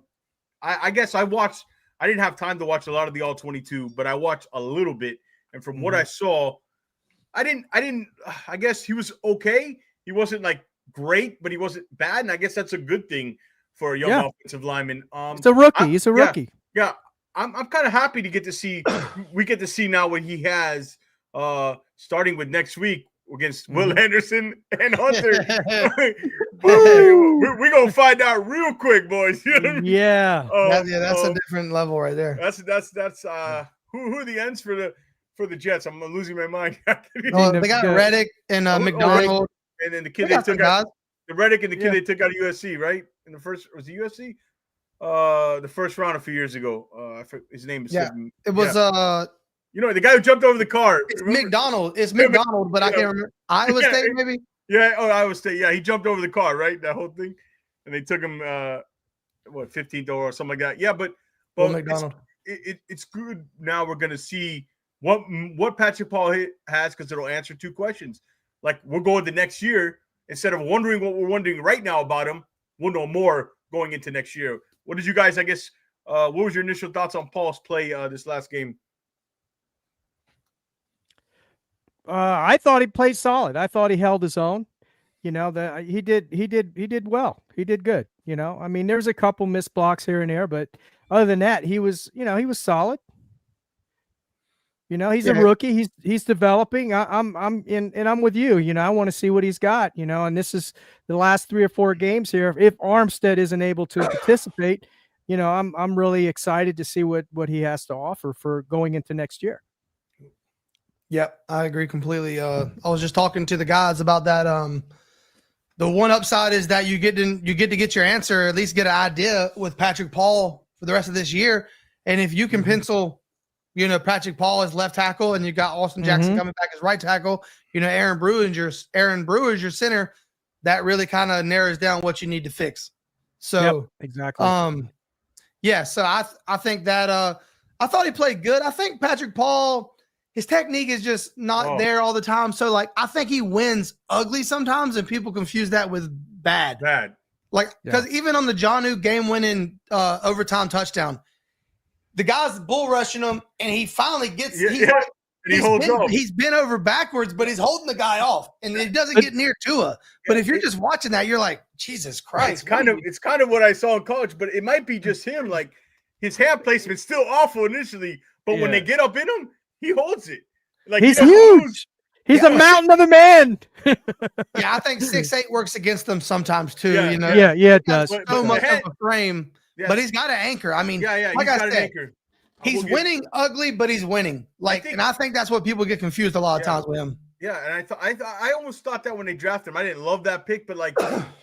I guess I didn't have time to watch a lot of the All-22, but I watched a little bit. And from what I saw, I guess he was okay. He wasn't like great, but he wasn't bad. And I guess that's a good thing for a young offensive lineman. He's a rookie. He's a rookie. Yeah. I'm kind of happy to get to see, we get to see now what he has starting with next week against Will Henderson and Hunter. We're going to find out real quick, boys. You know what I mean? Yeah. That's a different level right there. That's who are the ends for the Jets? I'm losing my mind. They got Reddick and McDonald. And then the kid they took out, the Reddick and the kid they took out of USC, right? In the first, was it USC? The first round a few years ago. His name is it was the guy who jumped over the car. It's McDonald. It's McDonald, but I can't remember. Iowa State, maybe. Yeah, Iowa State. Yeah, he jumped over the car, right? That whole thing, and they took him 15th or something like that. Yeah, but McDonald. It's good. Now we're gonna see what Patrick Paul has, because it'll answer two questions. Like, we'll go into next year, instead of wondering what we're wondering right now about him, we'll know more going into next year. What did you guys, what was your initial thoughts on Paul's play this last game? I thought he played solid. I thought he held his own. He did well. He did good. I mean, there's a couple missed blocks here and there, but other than that, he was solid. He's a rookie. He's developing. I'm with you. I want to see what he's got. And this is the last 3 or 4 games here. If Armstead isn't able to participate, I'm really excited to see what he has to offer for going into next year. Yep, I agree completely. I was just talking to the guys about that. The one upside is that you get to get your answer, at least get an idea with Patrick Paul for the rest of this year. And if you can pencil, Patrick Paul as left tackle, and you got Austin Jackson coming back as right tackle, Aaron Brewer is your center, that really kind of narrows down what you need to fix. So exactly. So I think that I thought he played good. I think Patrick Paul, his technique is just not there all the time. So I think he wins ugly sometimes, and people confuse that with bad. Because even on the Jonnu game-winning overtime touchdown, the guy's bull rushing him, and he finally gets. He's been over backwards, but he's holding the guy off, and it doesn't get near Tua. But if you're just watching that, you're like, Jesus Christ! It's kind of what I saw in college, but it might be just him. Like his hand placement's still awful initially, but when they get up in him, he holds it. Like he's huge. He's a mountain of a man. I think 6'8" works against them sometimes too. Yeah, it does. So much of a frame, but he's got an anchor. I mean, like I said, he's winning ugly, but he's winning. And I think that's what people get confused a lot of times with him. Yeah, and I almost thought that when they drafted him, I didn't love that pick, but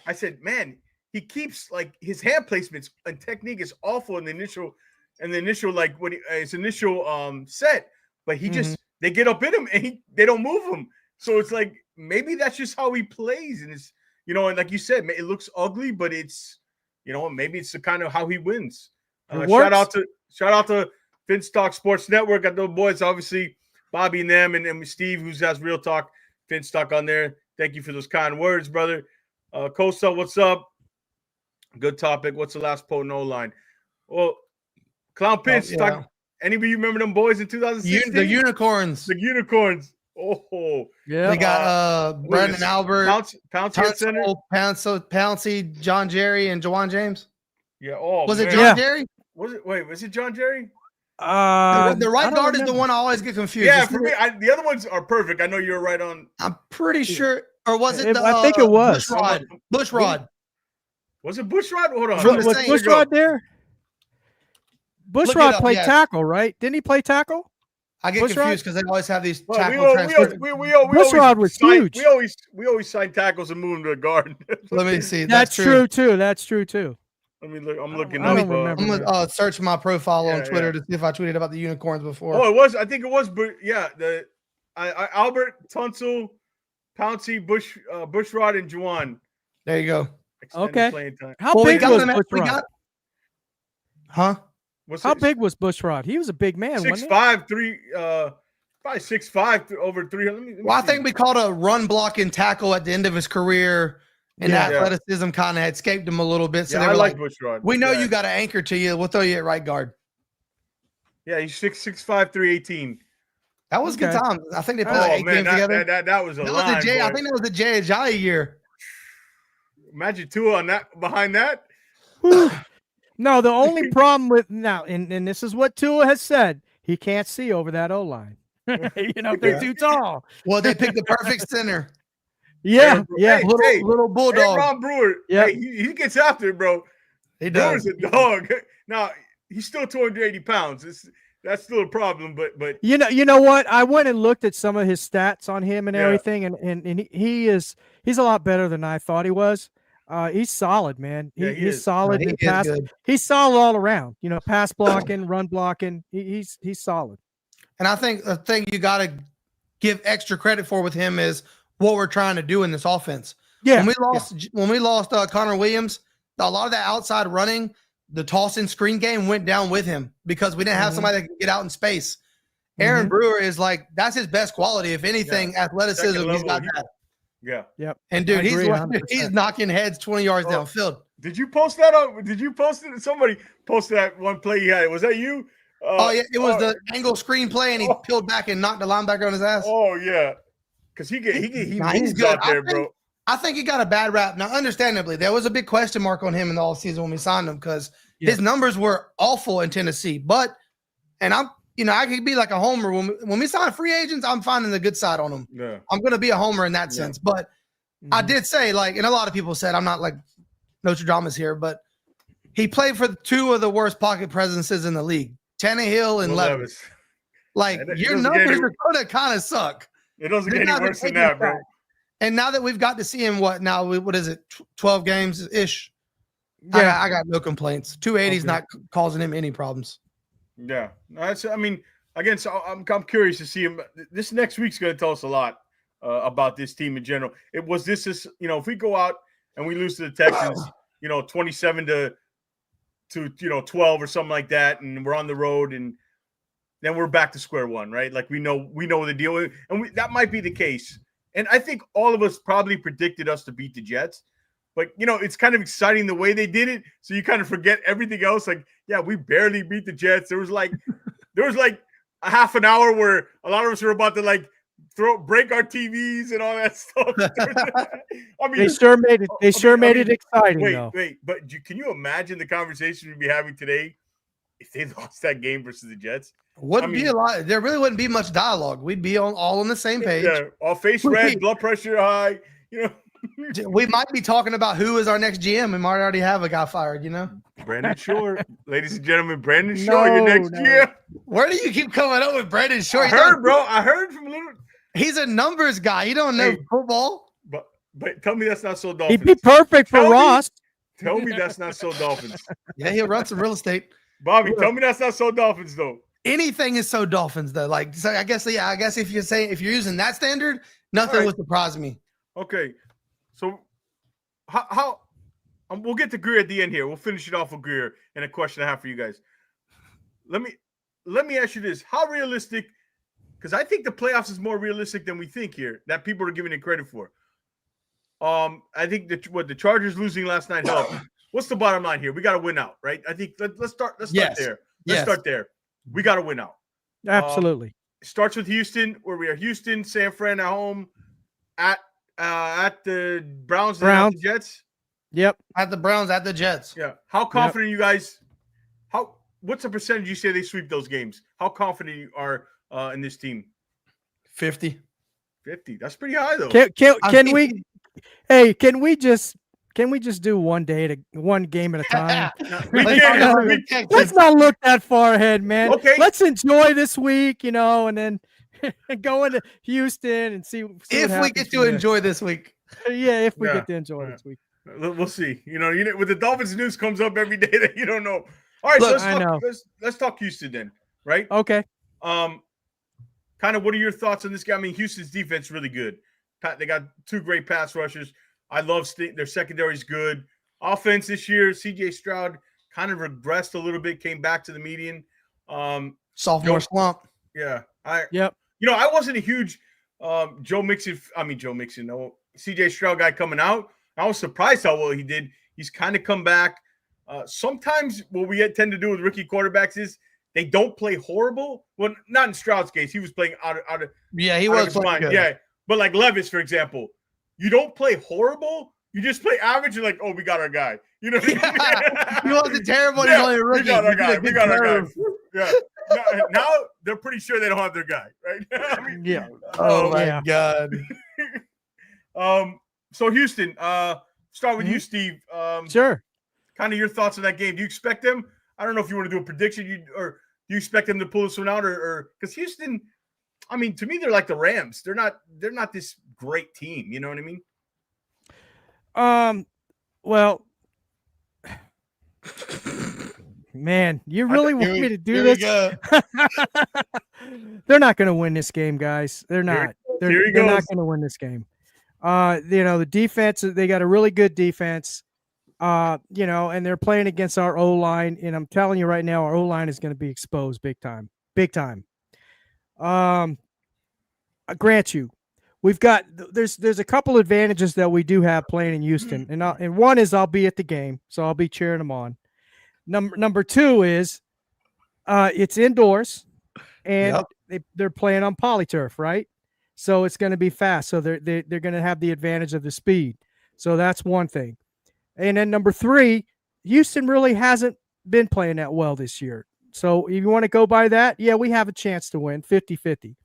I said, man, he keeps his hand placements and technique is awful in the initial when his initial set, but he just they get up in him and they don't move him. So it's like maybe that's just how he plays, and it's and like you said, it looks ugly, but it's maybe it's the kind of how he wins. Shout out to Finstock Sports Network. Got those boys, obviously Bobby and them, and Steve, who has Real Talk Finstock on there. Thank you for those kind words, brother. Costa, what's up? Good topic. What's the last potent O-line? Well, Clown Pinch. Any of you remember them boys in 2016? The Unicorns. The Unicorns. Oh, yeah. They got Brandon Albert, Pouncy, John Jerry, and Jawan James. Yeah. Oh, was it John Jerry? Was it John Jerry? The right guard is the one I always get confused. Yeah, for me, the other ones are perfect. I know you're right on. I'm pretty sure, or was it? I think it was Bushrod. Was it Bushrod? Hold on. Was Bushrod there? Bushrod played tackle, right? Didn't he play tackle? I get confused because they always have these tackle transfers. Bushrod was huge. We always sign tackles and move them to a guard. Let me see. That's true too. That's true too. Let me look. I'm looking. I don't remember. I'm gonna search my profile on Twitter to see if I tweeted about the Unicorns before. Oh, it was. I think it was. But yeah, Albert, Tunsil, Pouncy, Bushrod, and Juwan. There you go. Okay. How big was Bushrod? How big was Bushrod? He was a big man. 6'5", probably 6'5", over 300. I think we called a run blocking tackle at the end of his career, and athleticism kind of had escaped him a little bit. So they were like, Bushrod. We know you got an anchor to you. We'll throw you at right guard. Yeah, he's 6'5", 318. That was good time. I think they played 8 games together. That was a line. I think that was the Jay Ajayi year. Imagine Tua on that behind that. No, the only problem with now, and this is what Tua has said, he can't see over that O-line. They're too tall. Well, they picked the perfect center. Yeah. Little bulldog. Hey, Ron Brewer. Yeah, he gets after it, bro. He does. Brewer's a dog. Now he's still 280 pounds. That's still a problem, but you know what? I went and looked at some of his stats on him and everything, and he's a lot better than I thought he was. He's solid, man. He's solid in pass. He's solid all around. Pass blocking, run blocking. He's solid. And I think the thing you got to give extra credit for with him is what we're trying to do in this offense. Yeah. When we lost Connor Williams, a lot of that outside running, the toss and screen game went down with him because we didn't have somebody that could get out in space. Aaron Brewer is that's his best quality. If anything, athleticism, he's got that. Yeah. Yep. And dude, he's knocking heads 20 yards downfield. Did you post that up? Did you post it? Somebody posted that one play he had. Was that you? It was the angle screen play, and he peeled back and knocked the linebacker on his ass. Oh yeah, because he's good out there, bro. I think he got a bad rap. Now, understandably, there was a big question mark on him in the offseason when we signed him because his numbers were awful in Tennessee. I could be like a homer when we sign free agents. I'm finding the good side on them. Yeah. I'm going to be a homer in that sense. But I did say, and a lot of people said, I'm not like Notre Dame is here, but he played for 2 of the worst pocket presences in the league, Tannehill and Levis. Your numbers are going to kind of suck. It doesn't get any worse than that, bro. And now that we've got to see him, what is it, 12 games-ish? Yeah. I got no complaints. 280 is Okay. not causing him any problems. Yeah, I mean, again, so I'm curious to see him. This next week's going to tell us a lot about this team in general. If we go out and we lose to the Texans, 27 to 12 or something like that, and we're on the road, and then we're back to square one, right? Like we know the deal, and that might be the case. And I think all of us probably predicted us to beat the Jets. But, it's kind of exciting the way they did it. So you kind of forget everything else. Like, yeah, we barely beat the Jets. There was like a half an hour where a lot of us were about to break our TVs and all that stuff. I mean, They sure made it. They sure made it exciting, though. Wait, but can you imagine the conversation we'd be having today if they lost that game versus the Jets? Wouldn't be a lot. There really wouldn't be much dialogue. We'd be all on the same page. Yeah, all face red, blood pressure high. We might be talking about who is our next GM. We might already have a guy fired, Brandon Shore. Ladies and gentlemen, Brandon Shore, your next GM. Where do you keep coming up with Brandon Shore? I heard from little. He's a numbers guy. You don't know football. But tell me that's not so Dolphins. He'd be perfect for Ross. Tell me that's not so Dolphins. Yeah, he'll run some real estate. Bobby, tell me that's not so Dolphins, though. Anything is so Dolphins, though. So I guess if you're using that standard, nothing would surprise me. Okay. So how we'll get to Greer at the end here. We'll finish it off with Greer and a question I have for you guys. Let me ask you this. How realistic, because I think the playoffs is more realistic than we think here, that people are giving it credit for. I think that the Chargers losing last night helped. What's the bottom line here? We got to win out, right? I think let's start there. Let's start there. We got to win out. Absolutely. Starts with Houston, where we are Houston, San Fran at home, at the Browns and at the Jets. Yep. At the Browns, at the Jets. Yeah. How confident you guys? What's the percentage you say they sweep those games? How confident you are in this team? 50. 50. That's pretty high though. Can we just do one game at a time? Let's not look that far ahead, man. Okay. Let's enjoy this week, and then go into Houston and see if we get to enjoy this week. Yeah, if we get to enjoy this week. We'll see. With the Dolphins news comes up every day that you don't know. All right, let's talk Houston then, right? Okay. Kind of what are your thoughts on this guy? I mean, Houston's defense really good. They got two great pass rushers. I love their secondary is good. Offense this year, CJ Stroud kind of regressed a little bit, came back to the median. Sophomore slump. Yeah. I wasn't a huge CJ Stroud guy coming out. I was surprised how well he did. He's kind of come back. Sometimes what we tend to do with rookie quarterbacks is they don't play horrible. Well, not in Stroud's case. He was playing out of he was playing good. Yeah. But like Levis, for example, you don't play horrible. You just play average. You're like, oh, we got our guy. You know what I mean? He wasn't terrible. He's only a rookie. We got our guy. We got our guy. Yeah. Now they're pretty sure they don't have their guy, right? Yeah. Oh my God. So Houston, start with you, Steve. Sure. Kind of your thoughts on that game. Do you expect them? I don't know if you want to do a prediction, or do you expect them to pull this one out, or because Houston, I mean, to me, they're like the Rams. They're not this great team. You know what I mean? Well, man, you really want me to do this? They're not going to win this game, guys. They're not. They're not going to win this game. The defense, they got a really good defense. And they're playing against our O-line, and I'm telling you right now, our O-line is going to be exposed big time. I grant you, there's a couple advantages that we do have playing in Houston, and one is I'll be at the game, so I'll be cheering them on. Number two is it's indoors, and they're playing on polyturf, right? So it's going to be fast. So they're going to have the advantage of the speed. So that's one thing. And then number three, Houston really hasn't been playing that well this year. So if you want to go by that, yeah, we have a chance to win 50-50.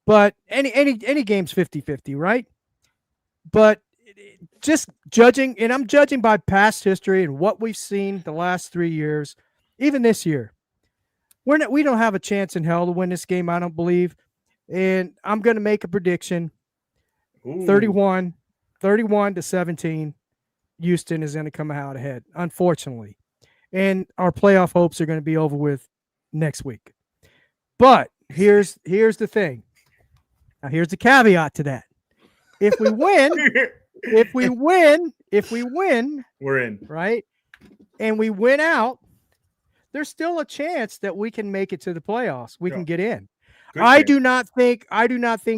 But any game's 50-50, right? But just judging, and I'm judging by past history and what we've seen the last 3 years, even this year, we don't have a chance in hell to win this game, I don't believe. And I'm going to make a prediction, 31-17. Houston is going to come out ahead, unfortunately. And our playoff hopes are going to be over with next week. But here's the thing. Now here's the caveat to that. If we win, we're in. Right? And we win out, there's still a chance that we can make it to the playoffs. We can get in. I do not think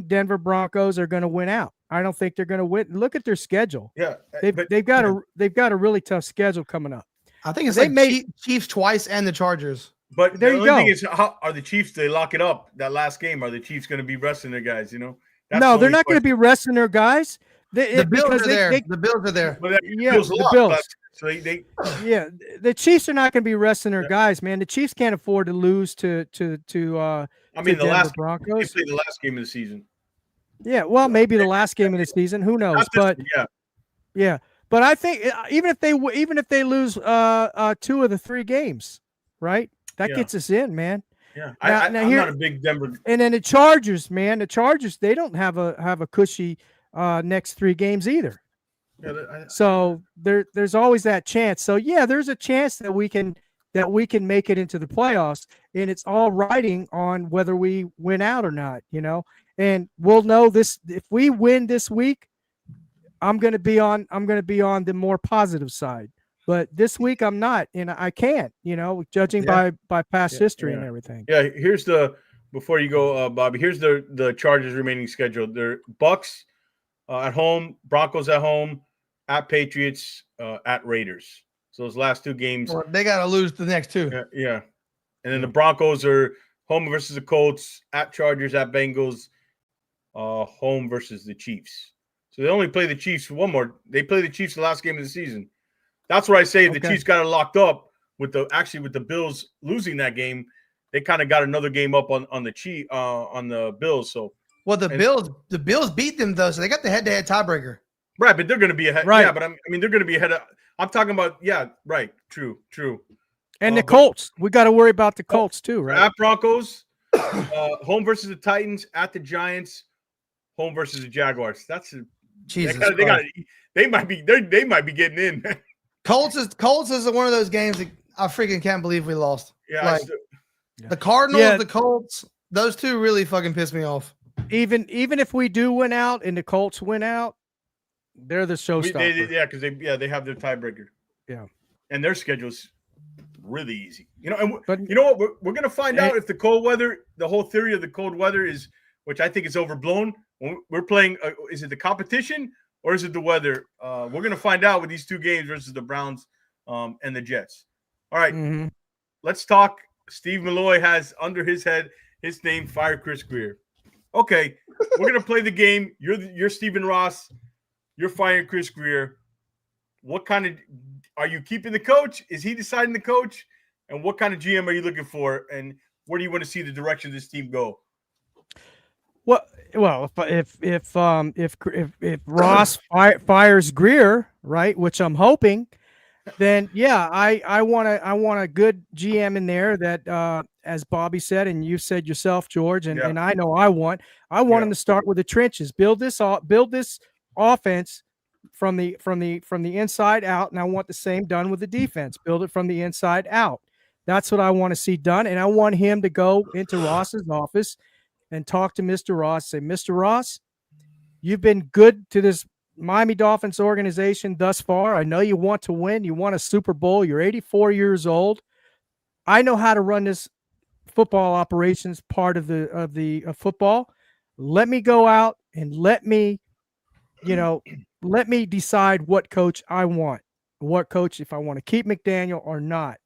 Denver Broncos are going to win out. I don't think they're going to win. Look at their schedule. Yeah. They've got a really tough schedule coming up. I think it's Chiefs twice and the Chargers. But there the only thing is, how are the Chiefs? They lock it up that last game. Are the Chiefs going to be resting their guys? You know, no, they're not going to be resting their guys. The Bills are there. The Bills are there. The Bills. So the Chiefs are not going to be resting their guys, man. The Chiefs can't afford to lose to the Broncos. They play the last game of the season. Yeah, well, maybe the last game of the season. Who knows? But yeah. But I think even if they lose 2 of the 3 games, right? That gets us in, man. Yeah, I'm not a big Denver. And then the Chargers, man. The Chargers, they don't have a cushy next 3 games either. Yeah, so there's always that chance. So yeah, there's a chance that we can make it into the playoffs, and it's all riding on whether we win out or not, you know. And we'll know this if we win this week. I'm going to be on the more positive side. But this week I'm not, and I can't, you know, judging by past history and everything. Yeah, before you go, Bobby, here's the Chargers' remaining schedule. They're Bucks at home, Broncos at home, at Patriots, at Raiders. So those last 2 games. Well, they got to lose the next 2. Yeah. And then the Broncos are home versus the Colts, at Chargers, at Bengals, home versus the Chiefs. So they only play the Chiefs one more. They play the Chiefs the last game of the season. That's where I say the Chiefs got it locked up with the Bills losing that game. They kind of got another game up on the Bills. So the Bills beat them though, so they got the head-to-head tiebreaker. Right, but they're going to be ahead. Right. Yeah, but they're going to be ahead of. I'm talking about right. True. And the Colts, we got to worry about the Colts too, right? At Broncos, home versus the Titans, at the Giants, home versus the Jaguars. That's Jesus. They might be getting in. Colts is one of those games that I freaking can't believe we lost. Yeah, the Cardinals, the Colts, those 2 really fucking piss me off. Even if we do win out and the Colts win out, they're the showstopper. Because they have their tiebreaker. Yeah, and their schedule's really easy. You know, and you know what? We're gonna find out if the cold weather, the whole theory of the cold weather is, which I think is overblown. When we're playing, is it the competition or is it the weather? We're going to find out with these 2 games versus the Browns and the Jets. All right, Let's talk. Steve Malloy has under his name, Fire Chris Greer. Okay, we're going to play the game. You're Stephen Ross. You're firing Chris Greer. What kind of – are you keeping the coach? Is he deciding the coach? And what kind of GM are you looking for? And where do you want to see the direction of this team go? Well, if Ross fires Greer, right, which I'm hoping, then yeah, I want a good GM in there that, as Bobby said, and you said yourself, George, and I know I want him to start with the trenches, build this offense from the inside out, and I want the same done with the defense, build it from the inside out. That's what I want to see done, and I want him to go into Ross's office and talk to Mr. Ross, say, Mr. Ross, you've been good to this Miami Dolphins organization thus far. I know you want to win. You want a Super Bowl. You're 84 years old. I know how to run this football operations part of football. Let me go out and let me decide what coach I want, if I want to keep McDaniel or not.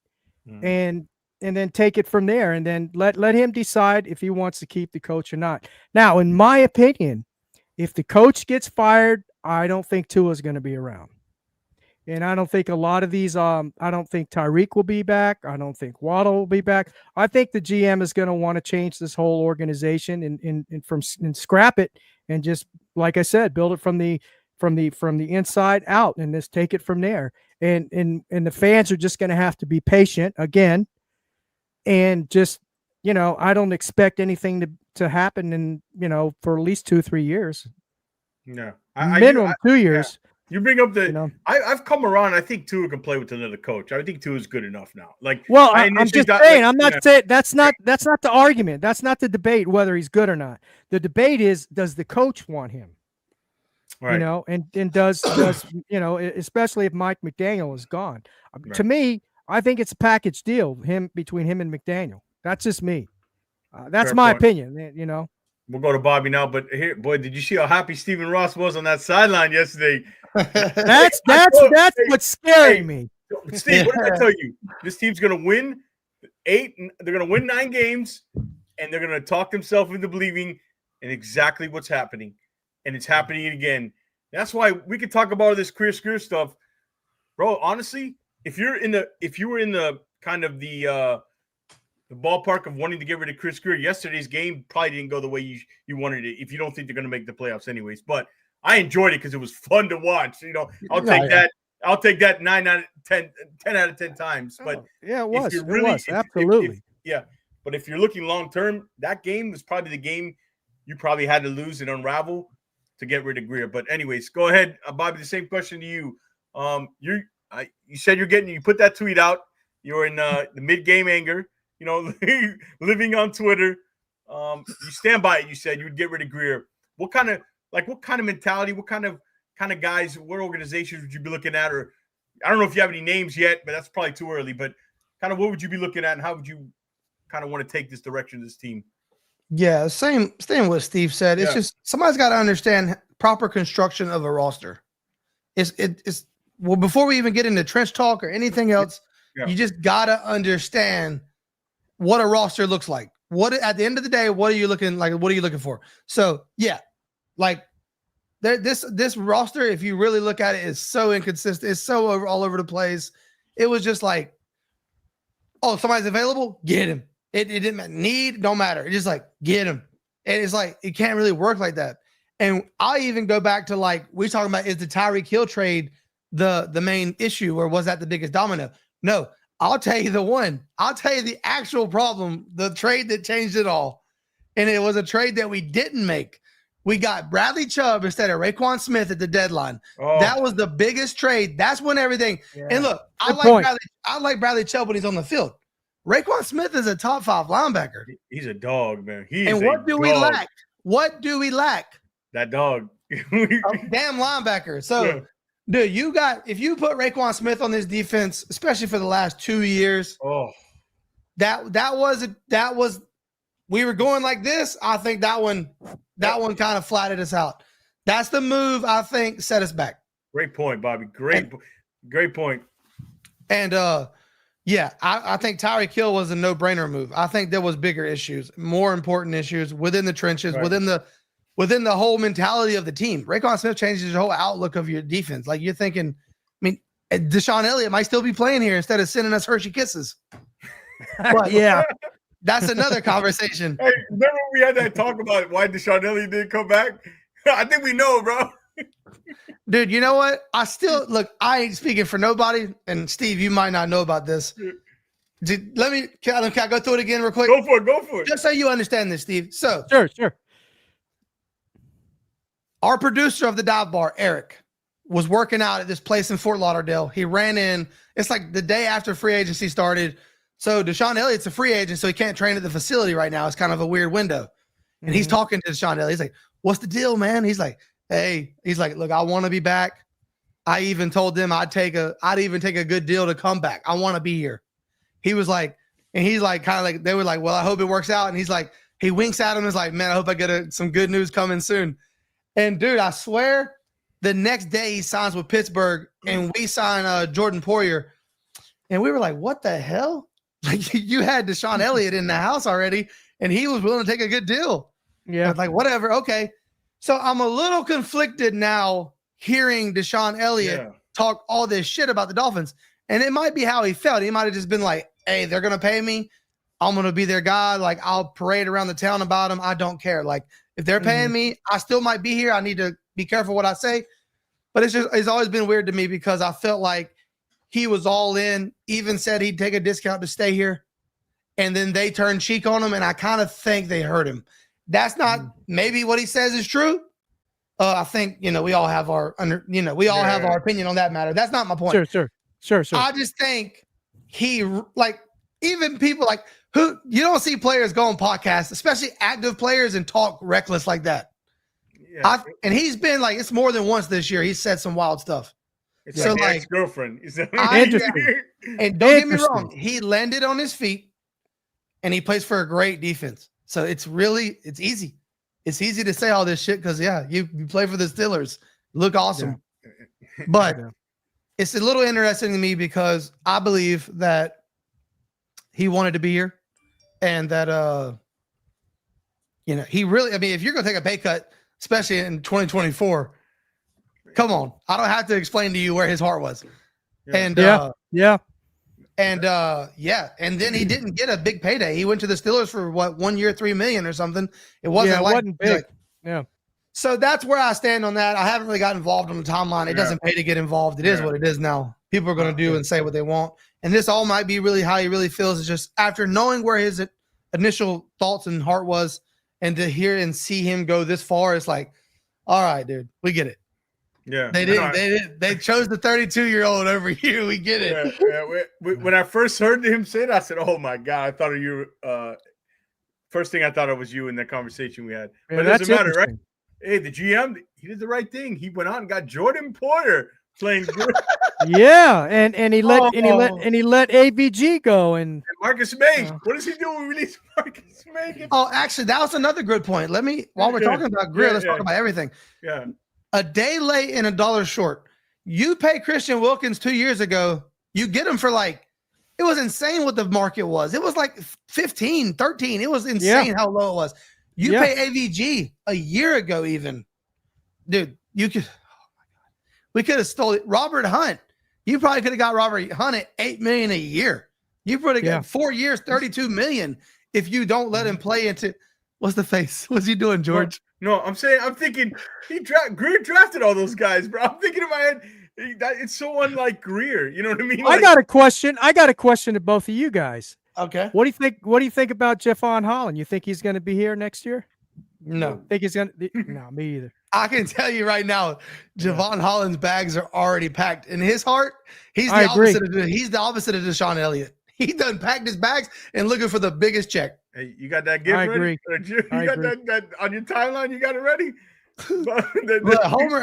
And then take it from there, and then let him decide if he wants to keep the coach or not. Now, in my opinion, if the coach gets fired, I don't think Tua is going to be around. And I don't think a lot of these, I don't think Tyreek will be back. I don't think Waddle will be back. I think the GM is going to want to change this whole organization and scrap it and just, like I said, build it from the inside out and just take it from there. And the fans are just going to have to be patient again. And just, I don't expect anything to happen for at least 2-3 years. No, minimum 2 years. You bring up the. You know? I've come around. I think Tua can play with another coach. I think Tua is good enough now. Like, Well, I I'm initially just thought, saying. like, I'm not saying that's not the argument. That's not the debate whether he's good or not. The debate is, does the coach want him? Right. You know, and does you know, especially if Mike McDaniel is gone. Right. To me, I think it's a package deal between him and McDaniel. That's just me. That's Fair my point. opinion. You know. We'll go to Bobby now, but here, boy, did you see how happy Stephen Ross was on that sideline yesterday? That's what's scaring me. Steve, what did I tell you? This team's gonna win 8. They're gonna win 9 games, and they're gonna talk themselves into believing in exactly what's happening, and it's happening again. That's why we could talk about all this career stuff, bro. Honestly, if you were in the kind of the ballpark of wanting to get rid of Chris Greer, yesterday's game probably didn't go the way you wanted it. If you don't think they're going to make the playoffs, anyways, but I enjoyed it because it was fun to watch. You know, I'll take that. I'll take that 9 out of 10 out of 10 times. But yeah, it was. Absolutely. But if you're looking long term, that game was probably the game you probably had to lose and unravel to get rid of Greer. But anyways, go ahead, Bobby. The same question to you. You said you put that tweet out. You're in the mid-game anger. You know, living on Twitter. You stand by it. You said you would get rid of Greer. What kind of mentality? What kind of guys? What organizations would you be looking at? Or I don't know if you have any names yet, but that's probably too early. But kind of what would you be looking at, and how would you kind of want to take this direction of this team? Yeah, same what Steve said. It's just somebody's got to understand proper construction of a roster. It's well, before we even get into trench talk or anything else, you just gotta understand what a roster looks like. What at the end of the day, what are you looking for? So like this roster, if you really look at it, is so inconsistent. It's so all over the place. It was just like, oh, somebody's available, get him. It didn't don't matter. It's just like, get him. And it's like, it can't really work like that. And I even go back to like, we're talking about, is the Tyreek Hill trade the main issue, or was that the biggest domino? No, I'll tell you the actual problem, the trade that changed it all. And it was a trade that we didn't make. We got Bradley Chubb instead of Raekwon Smith at the deadline. Oh. That was the biggest trade. That's when everything. Yeah. And look, I like Bradley Chubb when he's on the field. Raekwon Smith is a top 5 linebacker. He's a dog, man. What do we lack? What do we lack? That dog. A damn linebacker. So, dude, if you put Raekwon Smith on this defense, especially for the last 2 years, that was we were going like this. I think that one kind of flattened us out. That's the move I think set us back. Great point, Bobby. Great point. And I think Tyreek Hill was a no-brainer move. I think there was bigger issues, more important issues within the trenches, within the whole mentality of the team. Raekwon Smith changes the whole outlook of your defense. Like, you're thinking, I mean, Deshaun Elliott might still be playing here instead of sending us Hershey Kisses. But, that's another conversation. Hey, remember we had that talk about why Deshaun Elliott didn't come back? I think we know, bro. Dude, you know what? I ain't speaking for nobody. And Steve, you might not know about this. Can I go through it again real quick? Go for it. Just so you understand this, Steve. So sure. Our producer of the dive bar, Eric, was working out at this place in Fort Lauderdale. He ran in. It's like the day after free agency started. So Deshaun Elliott's a free agent, so he can't train at the facility right now. It's kind of a weird window. And he's talking to Deshaun Elliott. He's like, what's the deal, man? He's like, hey, look, I want to be back. I even told them I'd even take a good deal to come back. I want to be here. He was like, and he's like, kind of like, they were like, well, I hope it works out. And he's like, he winks at him and is like, man, I hope I get some good news coming soon. And dude, I swear the next day he signs with Pittsburgh and we sign Jordan Poyer. And we were like, what the hell? Like, you had Deshaun Elliott in the house already, and he was willing to take a good deal. Yeah. Like, whatever. Okay. So I'm a little conflicted now hearing Deshaun Elliott talk all this shit about the Dolphins. And it might be how he felt. He might have just been like, hey, they're going to pay me. I'm going to be their guy. Like, I'll parade around the town about them. I don't care. Like, if they're paying me, I still might be here. I need to be careful what I say. But it's always been weird to me because I felt like he was all in, even said he'd take a discount to stay here. And then they turned cheek on him, and I kind of think they hurt him. That's not maybe what he says is true, I think we all have our have our opinion on that matter. That's not my point. Sure. I just think he even people like who you don't see players go on podcasts, especially active players, and talk reckless like that. Yeah. And he's been like it's more than once this year. He's said some wild stuff. It's so like ex-girlfriend. Interesting. And don't get me wrong, he landed on his feet, and he plays for a great defense. So it's easy. It's easy to say all this shit because you play for the Steelers, look awesome, but it's a little interesting to me because I believe that he wanted to be here, and that he really. I mean, if you're gonna take a pay cut, especially in 2024, come on, I don't have to explain to you where his heart was, and and then he didn't get a big payday. He went to the Steelers for 1 year, $3 million or something. It wasn't big. So that's where I stand on that. I haven't really got involved on the timeline. It doesn't pay to get involved. It is what it is now. People are going to do and say what they want. And this all might be really how he really feels. It's just after knowing where his initial thoughts and heart was, and to hear and see him go this far, it's like, all right, dude, we get it. Yeah, they chose the 32-year-old over you. We get it. When I first heard him say that, I said, "Oh my god!" I thought of you. First thing I thought of was you in that conversation we had. But it doesn't matter, right? Hey, the GM, he did the right thing. He went out and got Jordan Porter playing good. and he let ABG go and Marcus May. What does he do when we release Marcus May? Oh, actually, that was another good point. While we're talking about Greer, let's talk about everything. Yeah. A day late and $1 short. You pay Christian Wilkins 2 years ago, you get him for it was insane what the market was. It was like 15, 13. It was insane how low it was. You pay AVG a year ago, even. Dude, we could have stole it. Robert Hunt. You probably could have got Robert Hunt at $8 million a year. You probably got 4 years, $32 million if you don't let him play into what's the face? What's he doing, George? No, I'm thinking Greer drafted all those guys, bro. I'm thinking in my head, it's so unlike Greer. You know what I mean? I got a question to both of you guys. Okay. What do you think about Javon Holland? You think he's going to be here next year? No. Think he's going to? No, me either. I can tell you right now, Javon Holland's bags are already packed. In his heart, he's the opposite of Deshaun Elliott. He done packed his bags and looking for the biggest check. Hey, you got that gift ready? You got that on your timeline? You got it ready?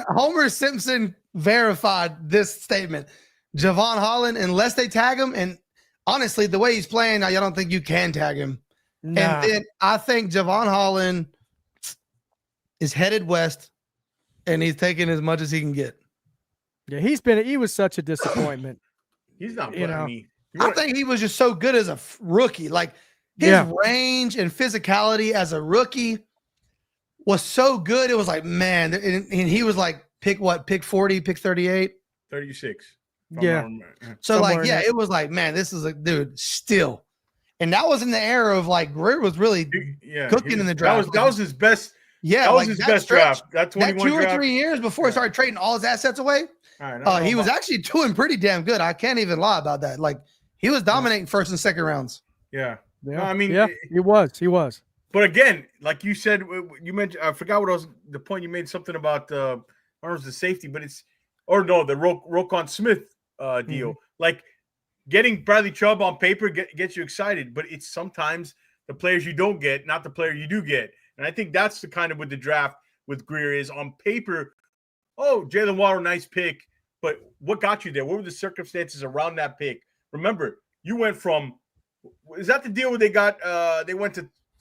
Homer Simpson verified this statement. Javon Holland, unless they tag him, and honestly, the way he's playing, I don't think you can tag him. Nah. And then I think Javon Holland is headed west, and he's taking as much as he can get. Yeah, he was such a disappointment. He's not playing me. I think he was just so good as a rookie. Like his range and physicality as a rookie was so good. It was like, man, and he was like, pick 40, pick 38, 36. Yeah. So it was like, man, this is a dude still. And that was in the era of like Greer was really cooking in the draft. That was his best. Yeah, that was his best draft. That 21 2 or 3 years before he started trading all his assets away. He was actually doing pretty damn good. I can't even lie about that. Like he was dominating first and second rounds. Yeah. No, I mean, he was. But again, like you said, you mentioned, I forgot what was the point you made, something about I don't know if it's the safety, but the Roquan Smith deal. Mm-hmm. Like getting Bradley Chubb on paper gets you excited, but it's sometimes the players you don't get, not the player you do get. And I think that's the kind of with the draft with Greer is on paper. Oh, Jalen Waddle, nice pick. But what got you there? What were the circumstances around that pick? Remember, you went from – is that the deal where they went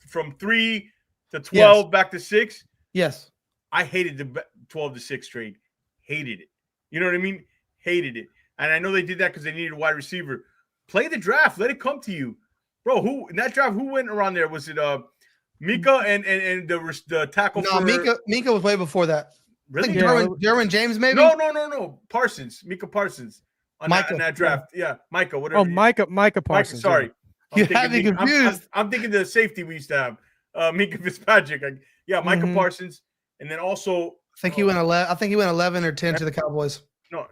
from 3 to 12 back to 6? Yes. I hated the 12 to 6 trade. Hated it. You know what I mean? Hated it. And I know they did that because they needed a wide receiver. Play the draft. Let it come to you. Bro, who in that draft, who went around there? Was it Mika and the tackle? No, Mika was way before that. Really? Derwin James, maybe? No. Parsons. Mika Parsons. On that draft. Yeah. Micah, whatever. Oh, Micah Parsons. Sorry. You had me confused. I'm thinking the safety we used to have. Mika Fitzpatrick. Micah Parsons. And then also I think he went 11 or 10 to the Cowboys.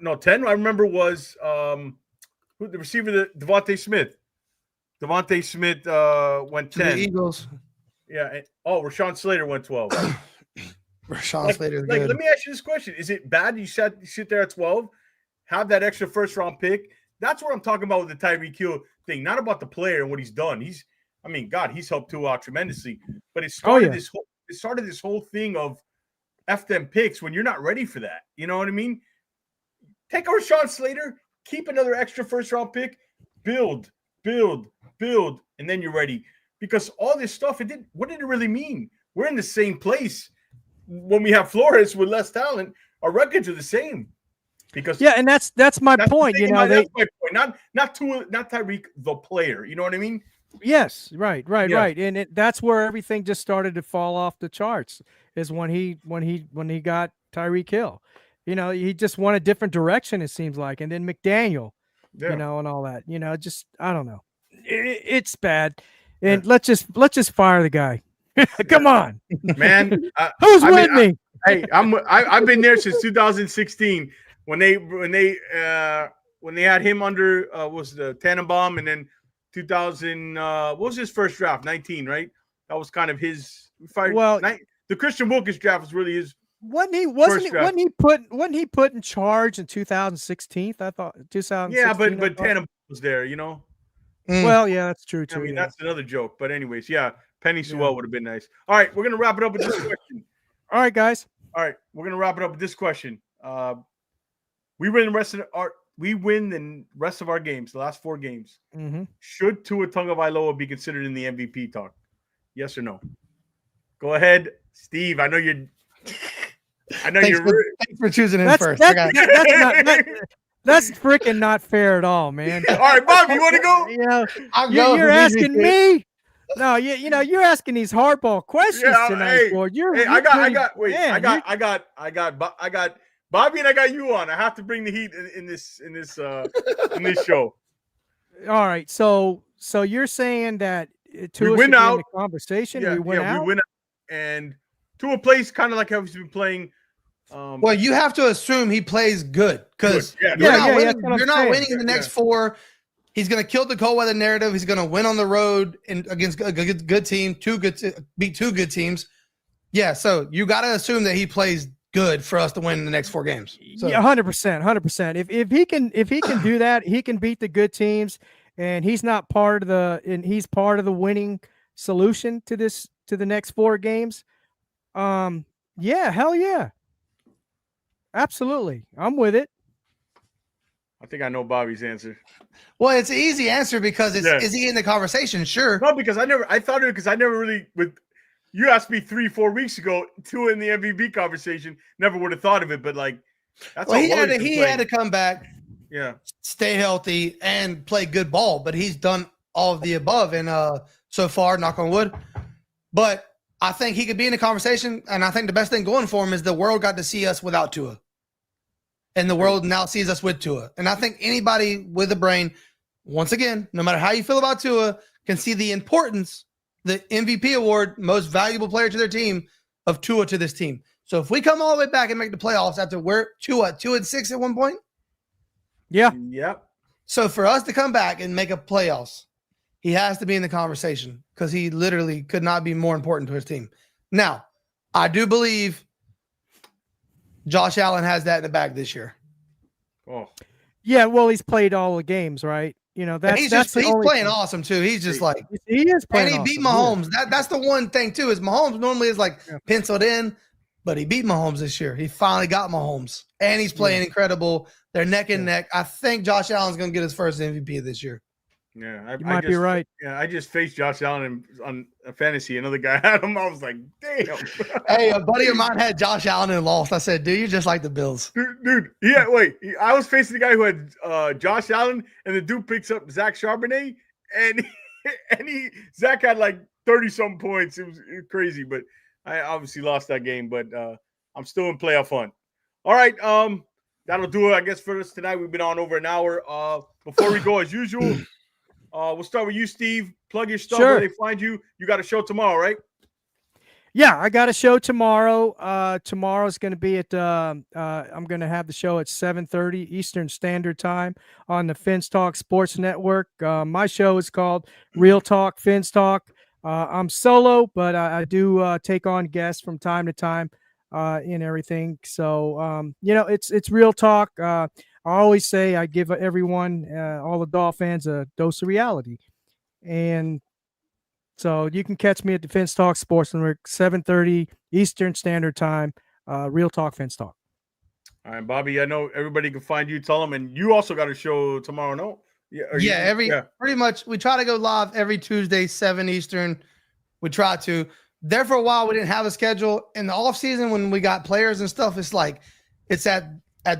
No, 10 I remember was who the receiver, Devontae Smith. Devontae Smith went 10. To the Eagles. Yeah. Rashawn Slater went 12. Rashawn Slater is Like, good. let me ask you this question: is it bad you sit there at 12, have that extra first round pick? That's what I'm talking about with the Tyreek Hill thing, not about the player and what he's done. He's helped Tua out tremendously, but it started this whole thing of F them picks when you're not ready for that. You know what I mean? Take a Rashawn Slater, keep another extra first round pick, build, and then you're ready. Because all this stuff, what did it really mean? We're in the same place when we have Flores with less talent. Our records are the same. Because and that's my point. You know, that's my point. Not Tyreek the player. You know what I mean? Yes, right, and that's where everything just started to fall off the charts. Is when he got Tyreek Hill. You know, he just went a different direction. It seems like, and then McDaniel, you know, and all that. You know, just I don't know. It's bad, and let's just fire the guy. Come on, man. Who's with me? I've been there since 2016 when they had him under was the Tannenbaum, and then 2000 what was his first draft? 19, right? That was kind of his. The Christian Wilkins draft was really his. Wasn't he put in charge in 2016? I thought 2016. Yeah, but Tannenbaum was there, you know. Well, yeah, that's true too. I mean, that's another joke. But anyways, yeah, Penny Sewell would have been nice. All right, we're gonna wrap it up with this question. All right, guys. All right, we're gonna wrap it up with this question. We win the rest of our games, the last 4 games. Mm-hmm. Should Tua Tagovailoa be considered in the MVP talk? Yes or no? Go ahead, Steve. I know you're. Thanks for choosing him first. That's freaking not fair at all, man. All right, Bob, you want to go? You know, you're asking me. No, you know, you're asking these hardball questions tonight, boy. I got Bobby and I got you on. I have to bring the heat in this show. All right, so you're saying that Tua we win should out be in the conversation. We win out, and Tua plays kind of like how he's been playing. Well, you have to assume he plays good because you're not winning in the next 4. He's going to kill the cold weather narrative. He's going to win on the road and against a good team, beat 2 good teams. Yeah, so you got to assume that he plays good for us to win in the next 4 games. So. Yeah, 100%. If he can do that, he can beat the good teams, and he's not part of he's part of the winning solution to the next 4 games. Yeah, hell yeah. Absolutely. I'm with it. I think I know Bobby's answer. Well, it's an easy answer because is he in the conversation? Sure. No, because I never really you asked me 3-4 weeks ago, Tua in the MVP conversation, never would have thought of it, but like that's he had to come back, stay healthy and play good ball, but he's done all of the above and so far, knock on wood. But I think he could be in the conversation, and I think the best thing going for him is the world got to see us without Tua. And the world now sees us with Tua. And I think anybody with a brain, once again, no matter how you feel about Tua, can see the importance, the MVP award, most valuable player to their team, of Tua to this team. So if we come all the way back and make the playoffs after we're 2-6 at one point. Yeah. Yep. So for us to come back and make a playoffs, he has to be in the conversation because he literally could not be more important to his team. Now, I do believe Josh Allen has that in the bag this year. Oh, yeah. Well, he's played all the games, right? You know, he's playing awesome too. He's just like he is playing. And he beat Mahomes. That's the one thing too. Is Mahomes normally is like penciled in, but he beat Mahomes this year. He finally got Mahomes, and he's playing incredible. They're neck and neck. I think Josh Allen's going to get his first MVP this year. Yeah, you might be right. Yeah, I just faced Josh Allen on a fantasy. Another guy had him. I was like, damn. Hey, a buddy of mine had Josh Allen and lost. I said, dude, you're just like the Bills. Dude. Yeah, wait. I was facing the guy who had Josh Allen, and the dude picks up Zach Charbonnet, and Zach had like 30-something points. It was crazy, but I obviously lost that game. But I'm still in playoff hunt. All right, that'll do it, I guess, for us tonight. We've been on over an hour. Before we go, as usual. We'll start with you, Steve. Plug your stuff where they find you. You got a show tomorrow, right? Yeah, I got a show tomorrow. Tomorrow's going to be at I'm going to have the show at 7:30 Eastern Standard Time on the Fins Talk Sports Network. My show is called Real Talk Fins Talk. I'm solo, but I do take on guests from time to time. in everything. So it's real talk. I always say I give everyone, all the Dolphin fans, a dose of reality, and so you can catch me at Defense Talk Sports Network, 7:30 Eastern Standard Time. Real talk, Fence Talk. All right, Bobby. I know everybody can find you. Tell them, and you also got a show tomorrow, no? Pretty much. We try to go live every Tuesday, 7 Eastern. We try to. There for a while, we didn't have a schedule. In the off season, when we got players and stuff, it's like it's at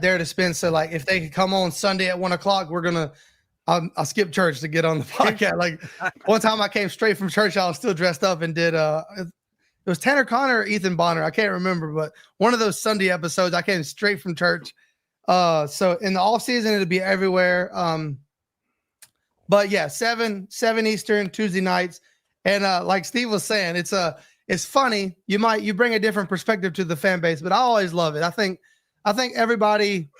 their dispense. So like, if they could come on Sunday at 1 o'clock, we're gonna. I'll skip church to get on the podcast. Like one time, I came straight from church. I was still dressed up and did. It was Tanner Connor or Ethan Bonner. I can't remember, but one of those Sunday episodes. I came straight from church. So in the off season, it'll be everywhere. But yeah, 7 Eastern Tuesday nights. And like Steve was saying, it's funny. You bring a different perspective to the fan base, but I always love it. I think everybody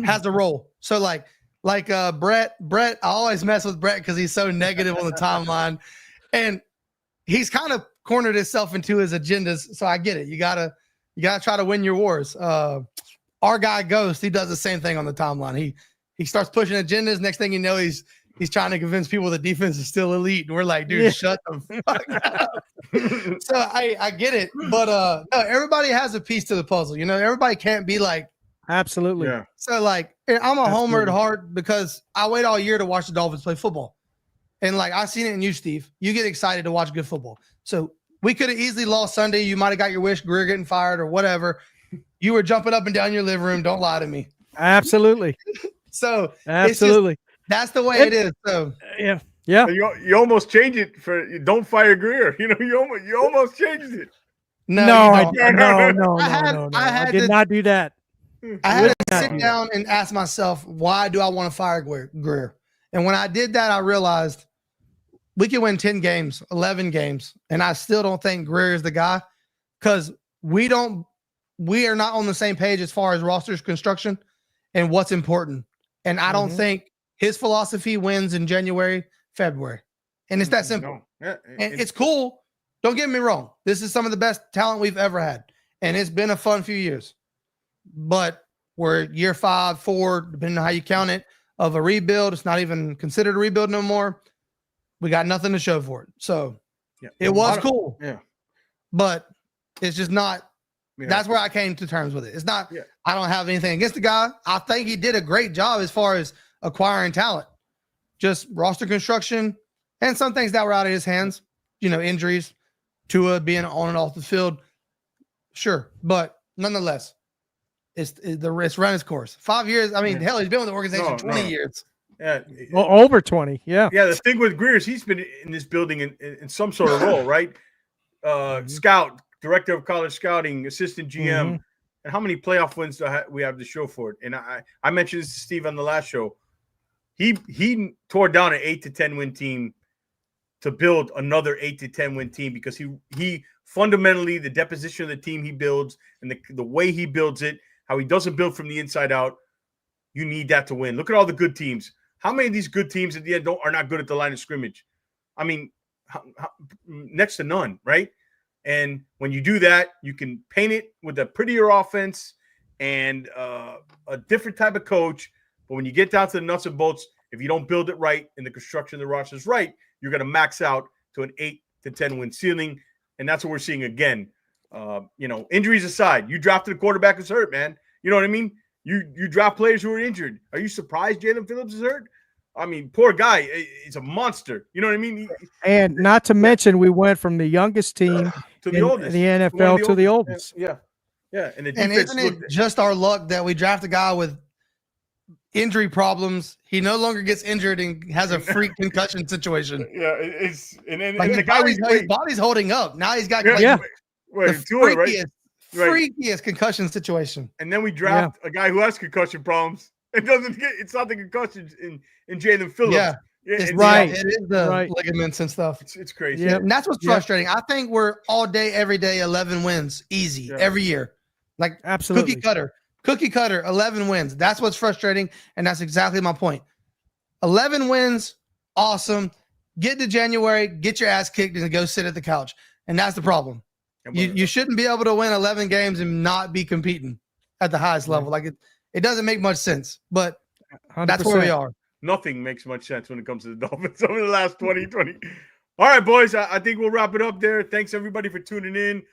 has a role. So like Brett, I always mess with Brett because he's so negative on the timeline, and he's kind of cornered himself into his agendas. So I get it. You gotta try to win your wars. Our guy Ghost, he does the same thing on the timeline. He starts pushing agendas. Next thing you know, he's trying to convince people the defense is still elite. And we're like, dude, shut the fuck up. So I get it. But no, everybody has a piece to the puzzle. Everybody can't be like. Absolutely. Yeah. So like, I'm a homer at heart because I wait all year to watch the Dolphins play football. And like, I've seen it in you, Steve. You get excited to watch good football. So we could have easily lost Sunday. You might have got your wish, Greer getting fired or whatever. You were jumping up and down your living room. Don't lie to me. Absolutely. So absolutely. That's the way it is. So yeah. You almost changed it for don't fire Greer. You almost changed it. No, I did not do that. I had to sit down and ask myself, why do I want to fire Greer? And when I did that, I realized we can win 10 games, 11 games, and I still don't think Greer is the guy because we are not on the same page as far as rosters construction and what's important. And I don't think his philosophy wins in January, February. And it's that simple. No. Yeah, and it's cool. Don't get me wrong. This is some of the best talent we've ever had. And it's been a fun few years. But we're year 5, 4, depending on how you count it, of a rebuild. It's not even considered a rebuild no more. We got nothing to show for it. So it was cool. Yeah. But it's just not. Yeah. That's where I came to terms with it. It's not. Yeah. I don't have anything against the guy. I think he did a great job as far as acquiring talent. Just roster construction and some things that were out of his hands. Injuries, Tua being on and off the field. Sure. But nonetheless, it's run its course. 5 years. I mean, hell, he's been with the organization 20 years. Yeah. Well, over 20. Yeah. Yeah. The thing with Greer is he's been in this building in some sort of role, right? Scout, director of college scouting, assistant GM. And how many playoff wins do we have to show for it? And I mentioned this to Steve on the last show. He tore down an 8 to 10 win team to build another 8 to 10 win team because he fundamentally, the deposition of the team he builds and the way he builds it, how he doesn't build from the inside out, you need that to win. Look at all the good teams. How many of these good teams at the end are not good at the line of scrimmage? I mean, next to none, right? And when you do that, you can paint it with a prettier offense and a different type of coach. But when you get down to the nuts and bolts, if you don't build it right and the construction of the roster is right, you're going to max out to an 8 to 10 win ceiling. And that's what we're seeing again. Injuries aside, you drafted a quarterback who's hurt, man. You know what I mean? You draft players who are injured. Are you surprised Jalen Phillips is hurt? I mean, poor guy. He's a monster. You know what I mean? And not to mention, we went from the youngest team to the oldest, the NFL to the oldest. Yeah. And isn't it just our luck that we draft a guy with injury problems? He no longer gets injured and has a freak concussion situation. Yeah, it's and the guy his body's holding up. Now he's got the freakiest concussion situation. And then we draft a guy who has concussion problems. It's not the concussions in Jalen Phillips. Yeah. It's right. It is the ligaments and stuff. It's crazy. Yeah. And that's what's frustrating. I think we're all day, every day, 11 wins, easy, every year. Like absolutely cookie cutter, 11 wins. That's what's frustrating. And that's exactly my point. 11 wins, awesome. Get to January, get your ass kicked and go sit at the couch. And that's the problem. You shouldn't be able to win 11 games and not be competing at the highest level. Like it doesn't make much sense, but 100%. that's where we are. Nothing makes much sense when it comes to the Dolphins over the last 2020. All right, boys, I think we'll wrap it up there. Thanks, everybody, for tuning in.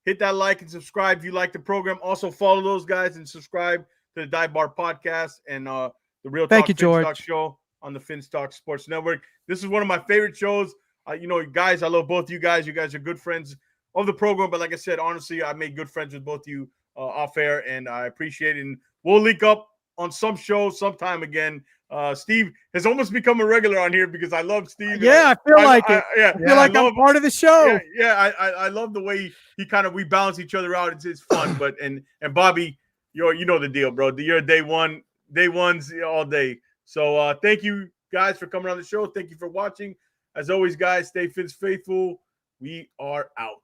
Hit that like and subscribe if you like the program. Also, follow those guys and subscribe to the Dive Bar Podcast and the Real Talk Finstock Show on the Finstock Sports Network. This is one of my favorite shows. Guys, I love both of you guys. You guys are good friends of the program. But like I said, honestly, I made good friends with both of you off air, and I appreciate it. And we'll link up on some show sometime again. Steve has almost become a regular on here because I love Steve. Yeah, I feel like it. I feel like I'm part of the show. I love the way we balance each other out. It's fun. But and Bobby, you know the deal, bro. You're day ones all day. So thank you guys for coming on the show. Thank you for watching. As always, guys, stay Fins faithful. We are out.